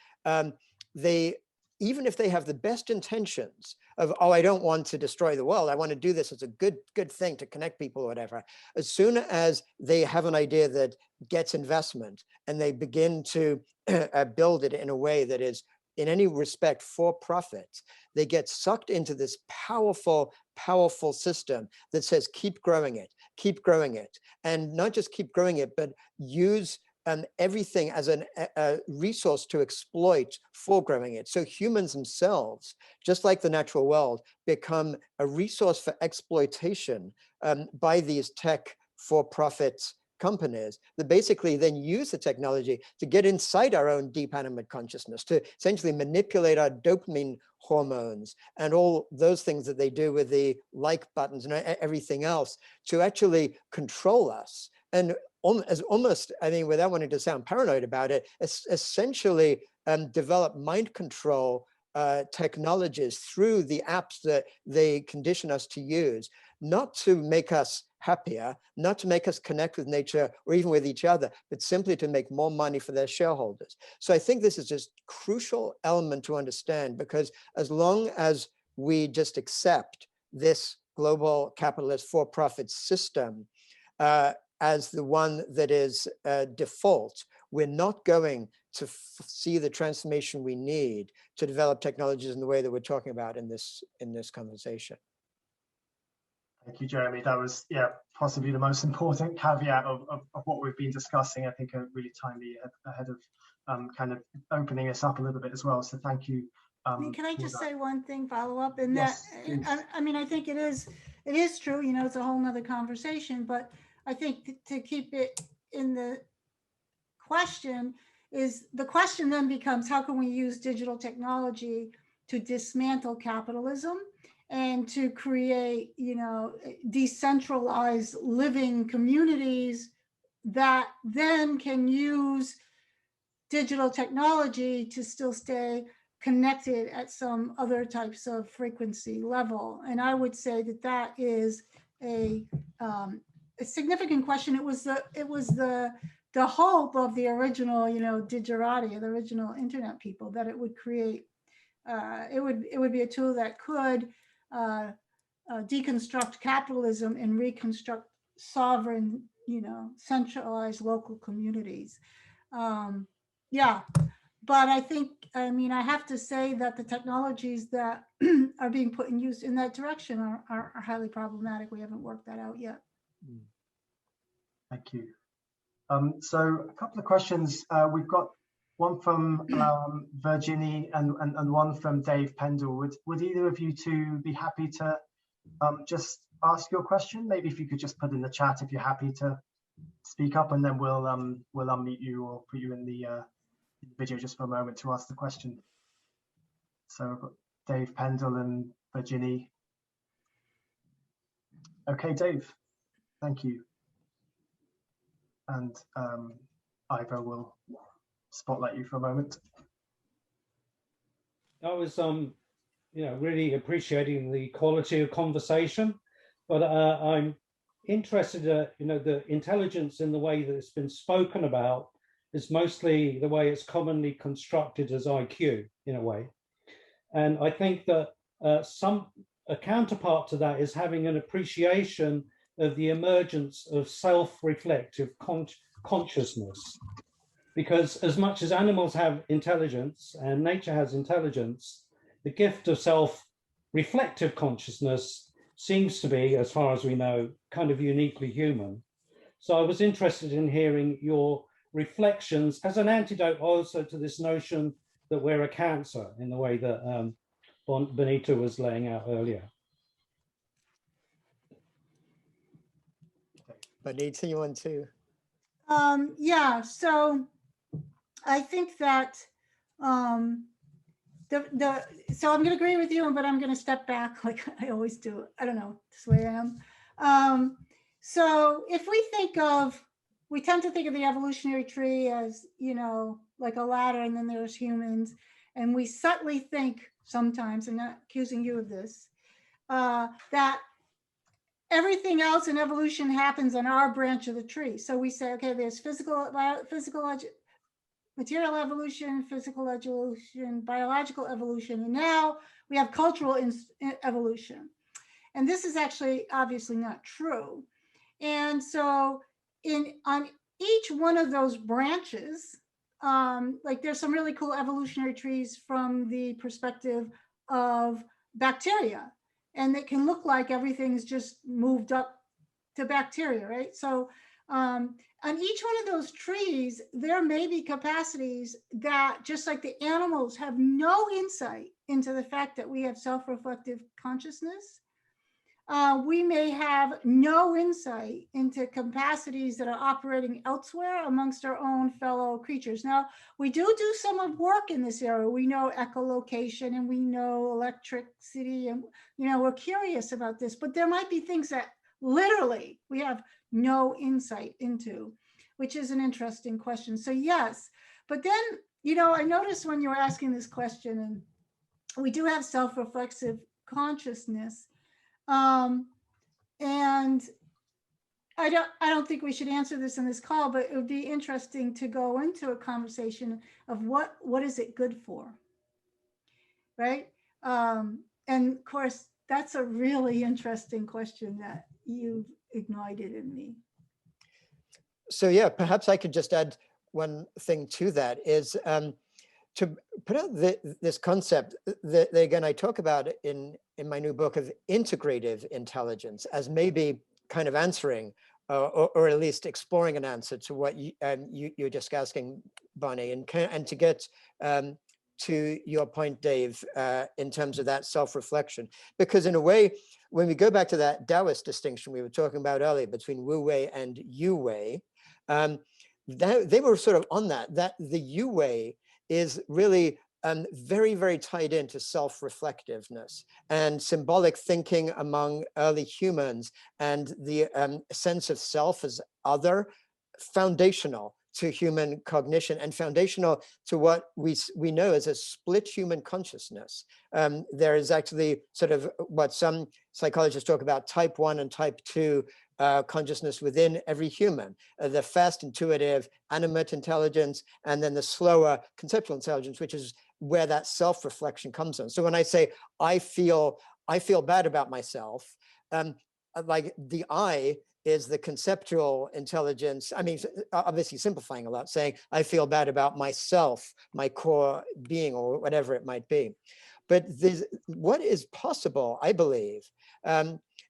even if they have the best intentions of, oh, I don't want to destroy the world, I want to do this as a good thing to connect people or whatever, as soon as they have an idea that gets investment and they begin to build it in a way that is in any respect for profit, they get sucked into this powerful system that says, keep growing it. And not just keep growing it, but use everything as a resource to exploit for growing it. So humans themselves, just like the natural world, become a resource for exploitation by these tech for-profit companies that basically then use the technology to get inside our own deep animate consciousness, to essentially manipulate our dopamine hormones and all those things that they do with the like buttons and everything else to actually control us. And as almost, I mean, without wanting to sound paranoid about it, essentially develop mind control technologies through the apps that they condition us to use, not to make us happier, not to make us connect with nature or even with each other, but simply to make more money for their shareholders. So I think this is just a crucial element to understand, because as long as we just accept this global capitalist for-profit system as the one that is default, we're not going to see the transformation we need to develop technologies in the way that we're talking about in this conversation. Thank you, Jeremy. That was, yeah, possibly the most important caveat of what we've been discussing. I think really timely ahead of kind of opening us up a little bit as well. So thank you. Can I just say one thing, follow up? And yes, that, I mean, I think it is true, you know, it's a whole nother conversation, but I think to keep it in the question is, the question then becomes, how can we use digital technology to dismantle capitalism and to create, you know, decentralized living communities that then can use digital technology to still stay connected at some other types of frequency level. And I would say that that is a significant question. It was the hope of the original, you know, digerati, the original internet people, that it would create, it would be a tool that could deconstruct capitalism and reconstruct sovereign, you know, centralized local communities. Yeah, but I think, I mean, I have to say that the technologies that are being put in use in that direction are highly problematic. We haven't worked that out yet. Thank you. So a couple of questions. We've got one from Virginie and one from Dave Pendle. Would either of you two be happy to just ask your question? Maybe if you could just put in the chat if you're happy to speak up, and then we'll unmute you or put you in the video just for a moment to ask the question. So I've got Dave Pendle and Virginie. Okay, Dave, thank you. And Ivo will spotlight you for a moment. I was, you know, really appreciating the quality of conversation, but I'm interested, you know, the intelligence in the way that it's been spoken about is mostly the way it's commonly constructed as IQ in a way. And I think that a counterpart to that is having an appreciation of the emergence of self-reflective consciousness. Because as much as animals have intelligence and nature has intelligence, the gift of self-reflective consciousness seems to be, as far as we know, kind of uniquely human. So I was interested in hearing your reflections as an antidote also to this notion that we're a cancer in the way that Bonnitta was laying out earlier. Bonnitta, you want to? Yeah, so I think that so I'm going to agree with you, but I'm going to step back like I always do. I don't know, this way I am. So if we think of, we tend to think of the evolutionary tree as, you know, like a ladder, and then there's humans. And we subtly think sometimes, I'm not accusing you of this, that everything else in evolution happens on our branch of the tree. So we say, okay, there's material evolution, physical evolution, biological evolution, and now we have cultural evolution. And this is actually obviously not true. And so on each one of those branches, like there's some really cool evolutionary trees from the perspective of bacteria. And it can look like everything's just moved up to bacteria, right? So on each one of those trees, there may be capacities that, just like the animals have no insight into the fact that we have self-reflective consciousness, we may have no insight into capacities that are operating elsewhere amongst our own fellow creatures. Now, we do some work in this area. We know echolocation and we know electricity, and you know, we're curious about this, but there might be things that literally we have no insight into, which is an interesting question. So yes, but then, you know, I noticed when you were asking this question, and we do have self-reflexive consciousness. And I don't think we should answer this in this call, but it would be interesting to go into a conversation of what is it good for, right? And of course, that's a really interesting question that you've ignited in me. So yeah, perhaps I could just add one thing to that is to put out this concept that again, I talk about in my new book of integrative intelligence as maybe kind of answering or at least exploring an answer to what you're just asking, Bonnie, and to get to your point, Dave, in terms of that self-reflection. Because in a way, when we go back to that Taoist distinction we were talking about earlier between Wu Wei and Yu Wei, they were sort of on that the Yu Wei is really very, very tied into self-reflectiveness and symbolic thinking among early humans, and the sense of self as other, foundational to human cognition and foundational to what we know as a split human consciousness. There is actually sort of what some psychologists talk about type 1 and type 2 consciousness within every human, the fast intuitive animate intelligence, and then the slower conceptual intelligence, which is where that self-reflection comes from. So when I say I feel bad about myself, like the I is the conceptual intelligence. I mean, obviously simplifying a lot, saying I feel bad about myself, my core being, or whatever it might be. But what is possible, I believe,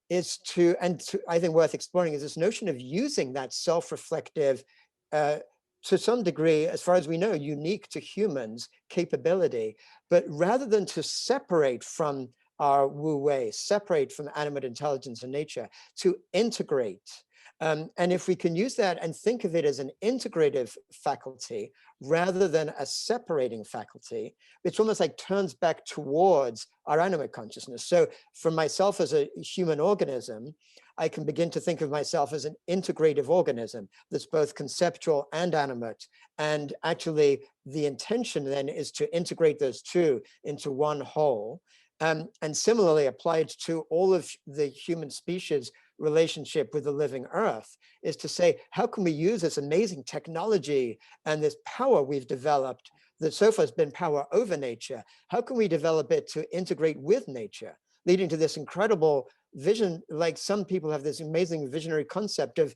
is I think worth exploring, is this notion of using that self-reflective, to some degree, as far as we know, unique to humans capability, but rather than to separate from our Wu Wei, separate from animate intelligence and nature, to integrate. And if we can use that and think of it as an integrative faculty rather than a separating faculty, it's almost like turns back towards our animate consciousness. So for myself as a human organism, I can begin to think of myself as an integrative organism that's both conceptual and animate. And actually the intention then is to integrate those two into one whole. And similarly applied to all of the human species relationship with the living earth, is to say, how can we use this amazing technology and this power we've developed that so far has been power over nature? How can we develop it to integrate with nature, leading to this incredible vision? Like some people have this amazing visionary concept of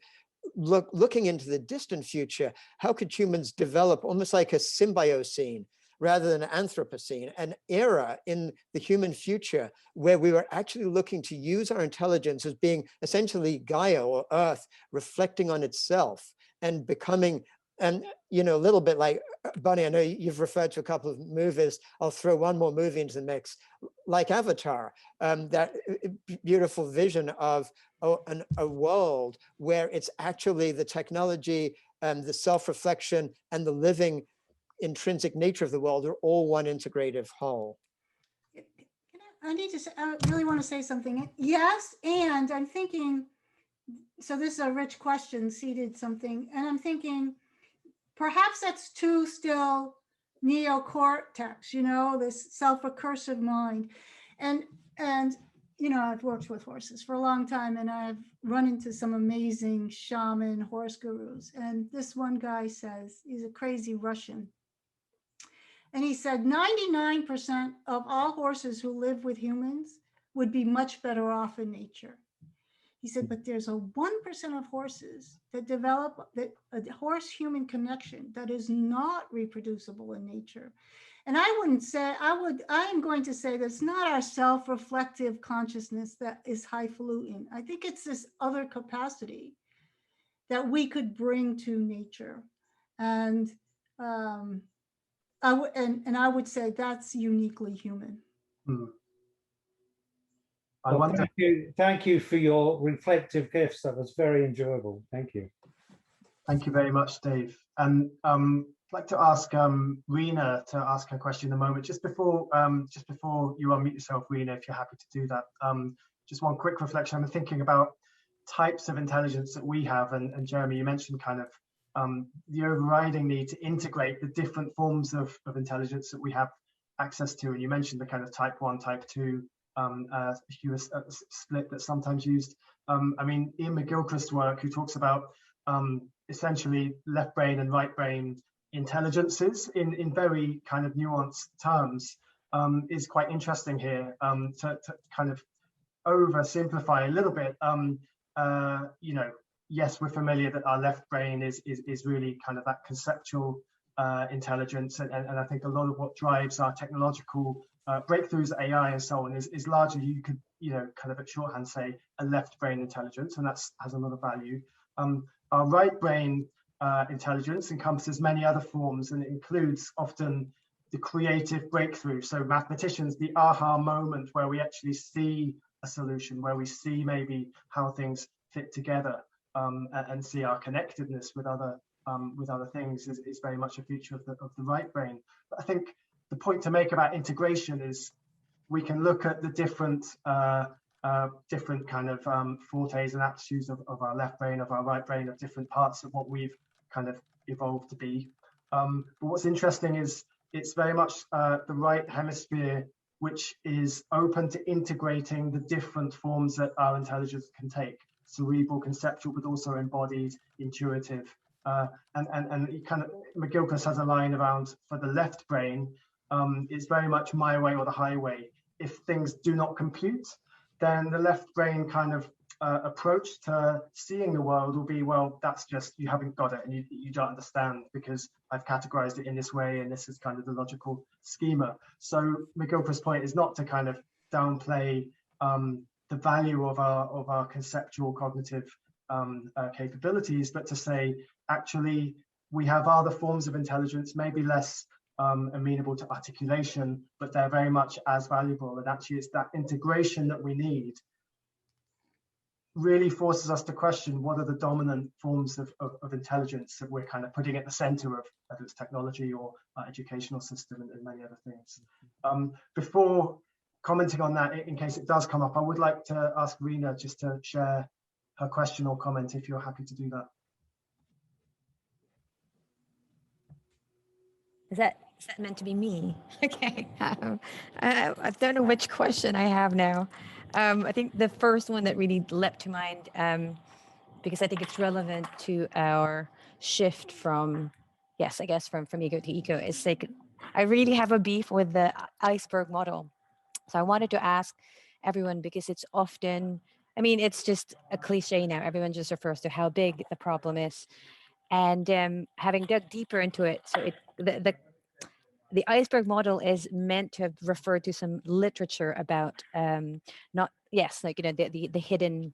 looking into the distant future. How could humans develop almost like a symbiocene rather than Anthropocene, an era in the human future where we were actually looking to use our intelligence as being essentially Gaia or Earth reflecting on itself and becoming, and you know, a little bit like, Bonnie, I know you've referred to a couple of movies. I'll throw one more movie into the mix, like Avatar, that beautiful vision of a world where it's actually the technology, the self-reflection and the living intrinsic nature of the world are all one integrative whole. I need to say, I really want to say something. Yes, and I'm thinking, so this is a rich question, seeded something, and I'm thinking, perhaps that's too still neocortex, this self-recursive mind. And I've worked with horses for a long time, and I've run into some amazing shaman horse gurus. And this one guy says, he's a crazy Russian. And he said 99% of all horses who live with humans would be much better off in nature. He said, but there's a 1% of horses that develop a horse-human connection that is not reproducible in nature. And I wouldn't say, I am going to say that it's not our self-reflective consciousness that is highfalutin. I think it's this other capacity that we could bring to nature. And I would say that's uniquely human. I wonder. Thank you for your reflective gifts. That was very enjoyable. Thank you. Thank you very much, Dave. And I'd like to ask Rena to ask her question in a moment. Just before you unmute yourself, Rena, if you're happy to do that. Just one quick reflection. I'm thinking about types of intelligence that we have, and Jeremy, you mentioned kind of the overriding need to integrate the different forms of intelligence that we have access to. And you mentioned the kind of type 1, type 2 split that's sometimes used. I mean, Ian McGilchrist's work, who talks about essentially left brain and right brain intelligences in very kind of nuanced terms, is quite interesting here. To kind of oversimplify a little bit, yes, we're familiar that our left brain is really kind of that conceptual intelligence, and I think a lot of what drives our technological breakthroughs, AI and so on, is largely, you could kind of at shorthand say, a left brain intelligence, and that has a lot of value. Our right brain intelligence encompasses many other forms, and it includes often the creative breakthrough. So mathematicians, the aha moment where we actually see a solution, where we see maybe how things fit together, and see our connectedness with other things is very much a feature of the right brain. But I think the point to make about integration is we can look at the different kind of fortes and aptitudes of our left brain, of our right brain, of different parts of what we've kind of evolved to be. But what's interesting is it's very much the right hemisphere which is open to integrating the different forms that our intelligence can take: cerebral, conceptual, but also embodied, intuitive. And he kind of, McGilchrist has a line around, for the left brain, it's very much my way or the highway. If things do not compute, then the left brain kind of approach to seeing the world will be, well, that's just, you haven't got it, and you don't understand because I've categorized it in this way, and this is kind of the logical schema. So McGilchrist's point is not to kind of downplay the value of our conceptual cognitive capabilities, but to say, actually, we have other forms of intelligence, maybe less amenable to articulation, but they're very much as valuable. And actually, it's that integration that we need really forces us to question what are the dominant forms of intelligence that we're kind of putting at the center of, whether it's technology or our educational system and many other things. Before commenting on that, in case it does come up, I would like to ask Rena just to share her question or comment, if you're happy to do that. Is that meant to be me? Okay. I don't know which question I have now. I think the first one that really leapt to mind, because I think it's relevant to our shift from, yes, I guess from ego to eco, is like, I really have a beef with the Iceberg Model. So I wanted to ask everyone, because it's often, I mean, it's just a cliche now. Everyone just refers to how big the problem is. And having dug deeper into it, so the Iceberg Model is meant to have referred to some literature about the hidden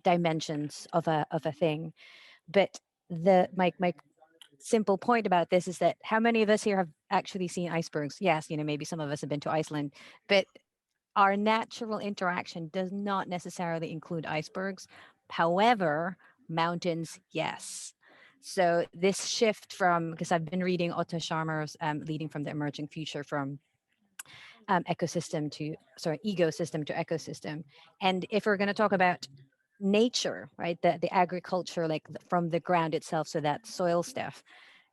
dimensions of a thing. But my simple point about this is that how many of us here have actually seen icebergs? Yes, maybe some of us have been to Iceland, but our natural interaction does not necessarily include icebergs. However, mountains, yes. So this shift from, because I've been reading Otto Scharmer's Leading from the Emerging Future from ecosystem to ecosystem. And if we're going to talk about nature, right, the agriculture, like from the ground itself, so that soil stuff,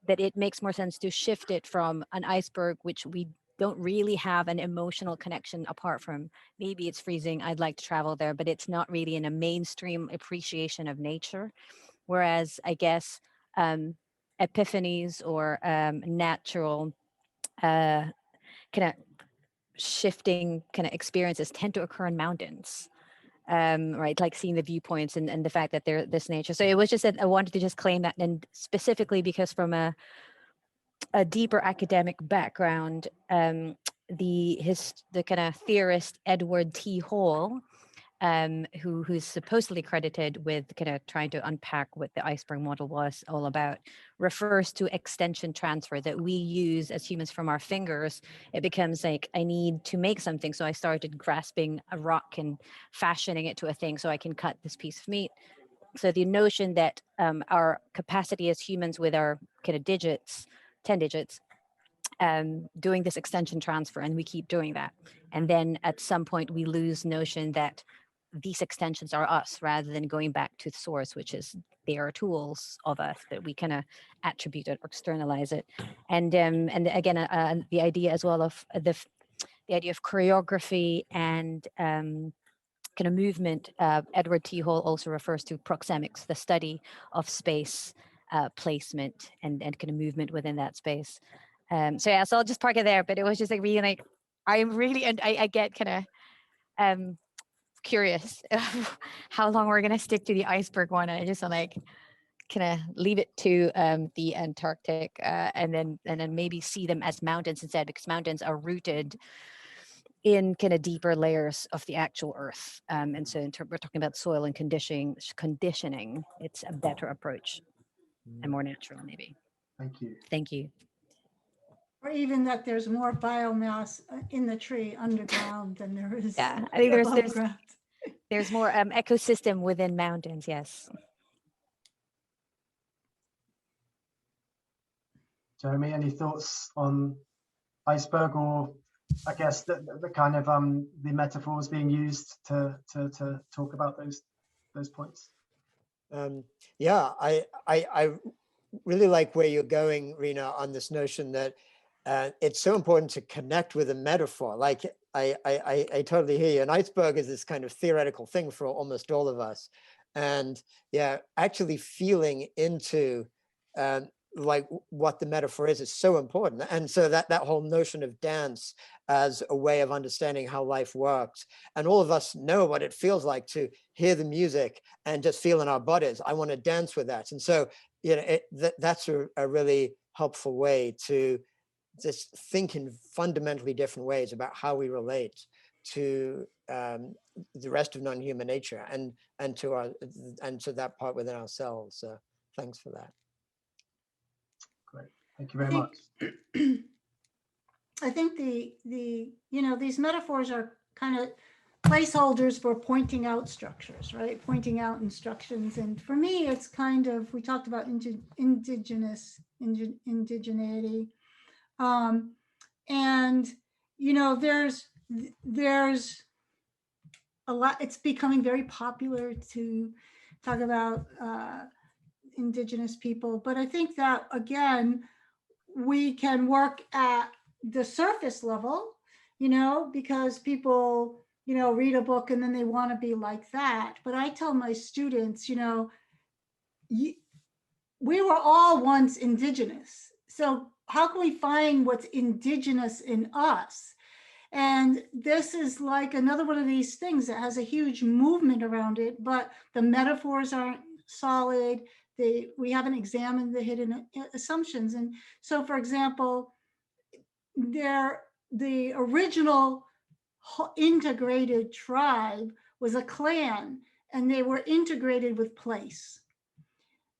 that it makes more sense to shift it from an iceberg, which we don't really have an emotional connection apart from maybe it's freezing, I'd like to travel there, but it's not really in a mainstream appreciation of nature. Whereas I guess epiphanies or natural kind of shifting kind of experiences tend to occur in mountains. Right, like seeing the viewpoints and the fact that they're this nature. So it was just that I wanted to just claim that, and specifically because from a deeper academic background, the kind of theorist Edward T. Hall, who's supposedly credited with kind of trying to unpack what the iceberg model was all about, refers to extension transfer, that we use as humans from our fingers. It becomes like, I need to make something, so I started grasping a rock and fashioning it to a thing so I can cut this piece of meat. So the notion that our capacity as humans with our kind of digits, 10 digits, doing this extension transfer, and we keep doing that. And then at some point we lose notion that these extensions are us, rather than going back to the source, which is they are tools of us, that we kind of attribute it or externalize it. And again, the idea as well of the idea of choreography and kind of movement. Edward T. Hall also refers to proxemics, the study of space placement and kind of movement within that space. So yeah, so I'll just park it there. But it was just like really like, I'm really, and I get kind of curious how long we're gonna stick to the iceberg one. I just like kind of leave it to the Antarctic and then maybe see them as mountains instead, because mountains are rooted in kind of deeper layers of the actual earth. And so we're talking about soil and conditioning. It's a better approach and more natural, maybe. Thank you. Thank you. Or even that there's more biomass in the tree underground than there is Yeah, I think above ground. there's more ecosystem within mountains. Yes. Jeremy, any thoughts on iceberg, or I guess the kind of the metaphors being used to talk about those points? Yeah, I really like where you're going, Rena, on this notion that it's so important to connect with a metaphor. Like I totally hear you. An iceberg is this kind of theoretical thing for almost all of us, and yeah, actually feeling into like what the metaphor is so important. And so that whole notion of dance as a way of understanding how life works, and all of us know what it feels like to hear the music and just feel in our bodies, I want to dance with that. And so you know, that's a really helpful way to just think in fundamentally different ways about how we relate to the rest of non-human nature and to that part within ourselves. So thanks for that. Great, thank you very much. I think the these metaphors are kind of placeholders for pointing out structures, right? Pointing out instructions. And for me, it's kind of, we talked about indigeneity. And, you know, there's a lot, it's becoming very popular to talk about indigenous people. But I think that, again, we can work at the surface level, you know, because people, you know, read a book and then they want to be like that. But I tell my students, you know, we were all once indigenous. So how can we find what's indigenous in us? And this is like another one of these things that has a huge movement around it, but the metaphors aren't solid. We haven't examined the hidden assumptions. And so, for example, the original integrated tribe was a clan, and they were integrated with place.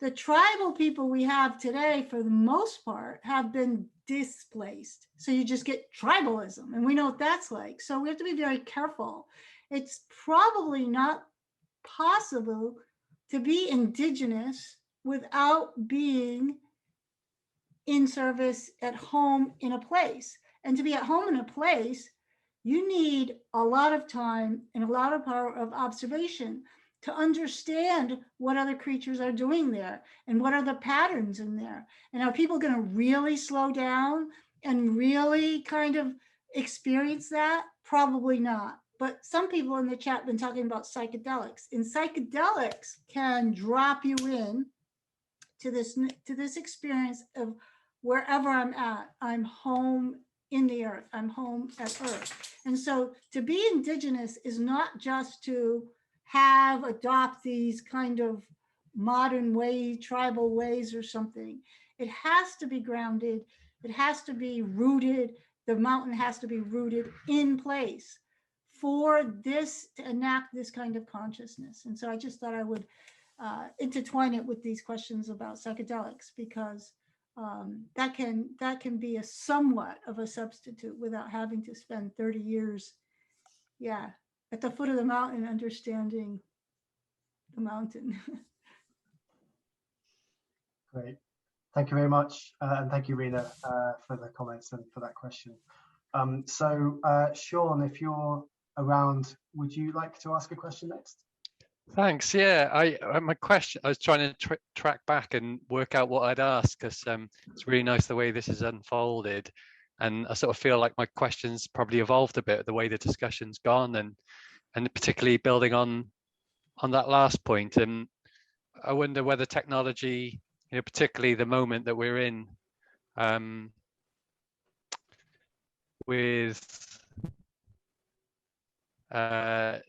The tribal people we have today, for the most part, have been displaced. So you just get tribalism, and we know what that's like. So we have to be very careful. It's probably not possible to be indigenous without being in service at home in a place. And to be at home in a place, you need a lot of time and a lot of power of observation to understand what other creatures are doing there and what are the patterns in there. And are people going to really slow down and really kind of experience that? Probably not. But some people in the chat have been talking about psychedelics, and psychedelics can drop you in to this experience of wherever I'm at. I'm home in the earth. I'm home at earth. And so to be indigenous is not just to adopt these kind of modern ways, tribal ways or something. It has to be grounded. It has to be rooted. The mountain has to be rooted in place for this to enact this kind of consciousness. And so I just thought I would intertwine it with these questions about psychedelics, because that can be a somewhat of a substitute without having to spend 30 years, at the foot of the mountain, understanding the mountain. Great. Thank you very much. And thank you, Rena, for the comments and for that question. So Sean, if you're around, would you like to ask a question next? Thanks. Yeah, my question, I was trying to track back and work out what I'd ask, because it's really nice the way this is unfolded. And I sort of feel like my questions probably evolved a bit the way the discussion's gone, and particularly building on that last point. And I wonder whether technology, particularly the moment that we're in, with the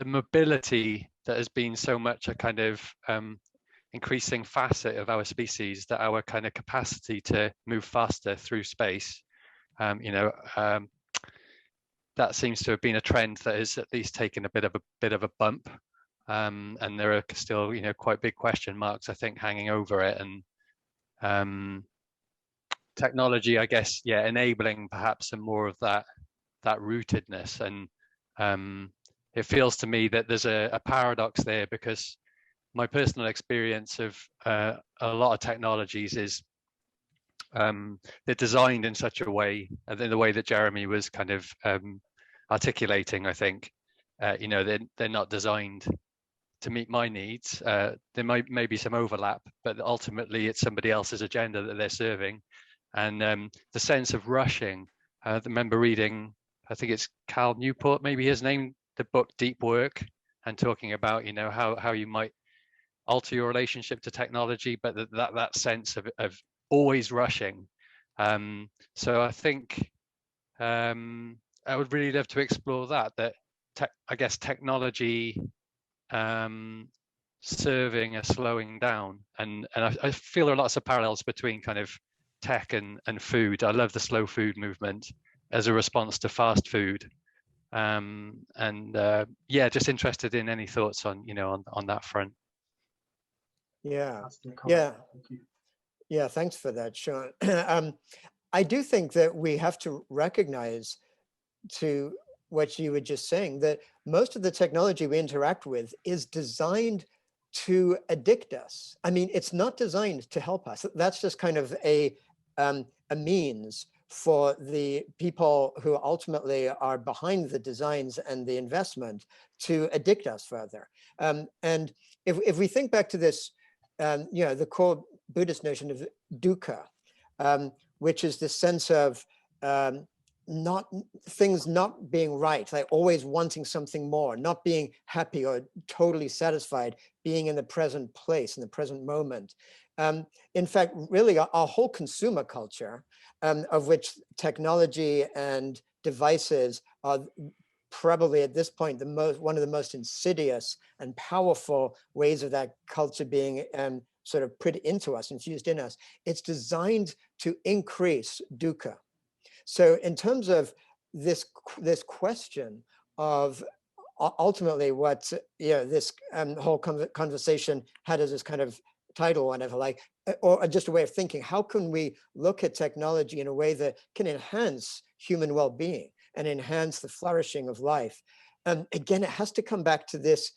mobility that has been so much a kind of increasing facet of our species, that our kind of capacity to move faster through space, that seems to have been a trend that has at least taken a bit of a bump, and there are still quite big question marks, I think, hanging over it. And technology, I guess, enabling perhaps some more of that rootedness. And it feels to me that there's a paradox there, because my personal experience of a lot of technologies is they're designed in such a way, in the way that Jeremy was kind of articulating, I think. They're not designed to meet my needs. There may be some overlap, but ultimately it's somebody else's agenda that they're serving. And the sense of rushing, I remember reading, I think it's Cal Newport, maybe his name, the book Deep Work, and talking about how you might alter your relationship to technology, but that sense of always rushing. So I think I would really love to explore that I guess technology serving a slowing down, and I feel there are lots of parallels between kind of tech and food. I love the slow food movement as a response to fast food. Just interested in any thoughts on that front. Thanks for that, Sean. I do think that we have to recognize, to what you were just saying, that most of the technology we interact with is designed to addict us. I mean, it's not designed to help us. That's just kind of a means for the people who ultimately are behind the designs and the investment to addict us further. And if we think back to this, the core Buddhist notion of dukkha, which is the sense of things not being right, like always wanting something more, not being happy or totally satisfied, being in the present place, in the present moment. In fact, really our whole consumer culture, of which technology and devices are probably at this point one of the most insidious and powerful ways of that culture being sort of put into us, infused in us. It's designed to increase dukkha. So in terms of this question of ultimately what this whole conversation had as this kind of title, whatever, like, or just a way of thinking, how can we look at technology in a way that can enhance human well-being and enhance the flourishing of life? Again, it has to come back to this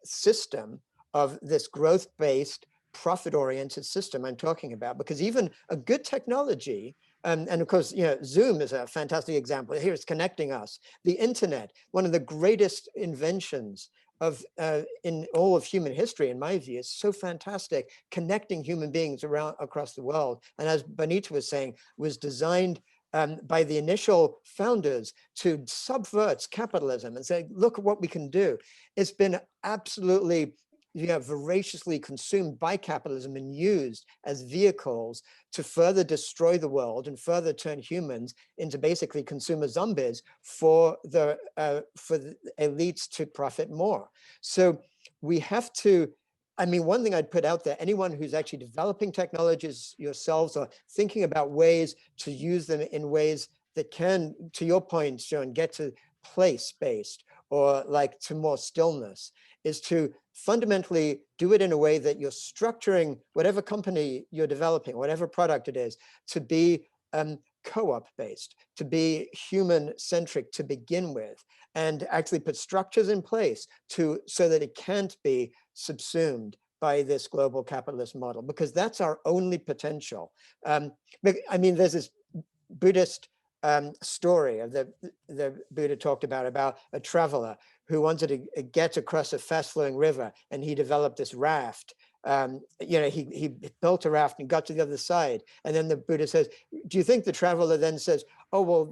system of this growth-based, profit-oriented system I'm talking about. Because even a good technology, and of course, you know, Zoom is a fantastic example. Here it's connecting us. The internet, one of the greatest inventions of in all of human history, in my view, is so fantastic, connecting human beings around across the world. And as Bonnitta was saying, was designed by the initial founders to subvert capitalism and say, look at what we can do. It's been absolutely, you know, voraciously consumed by capitalism and used as vehicles to further destroy the world and further turn humans into basically consumer zombies for the elites to profit more. So we have to, I mean, one thing I'd put out there, anyone who's actually developing technologies yourselves or thinking about ways to use them in ways that can, to your point, Joan, get to place-based or like to more stillness, is to fundamentally do it in a way that you're structuring whatever company you're developing, whatever product it is, to be co-op based, to be human-centric to begin with, and actually put structures in place so that it can't be subsumed by this global capitalist model, because that's our only potential. I mean, there's this Buddhist story of the Buddha talked about a traveler who wanted to get across a fast-flowing river, and he developed this raft. You know, he built a raft and got to the other side. And then the Buddha says, do you think the traveler then says, oh, well,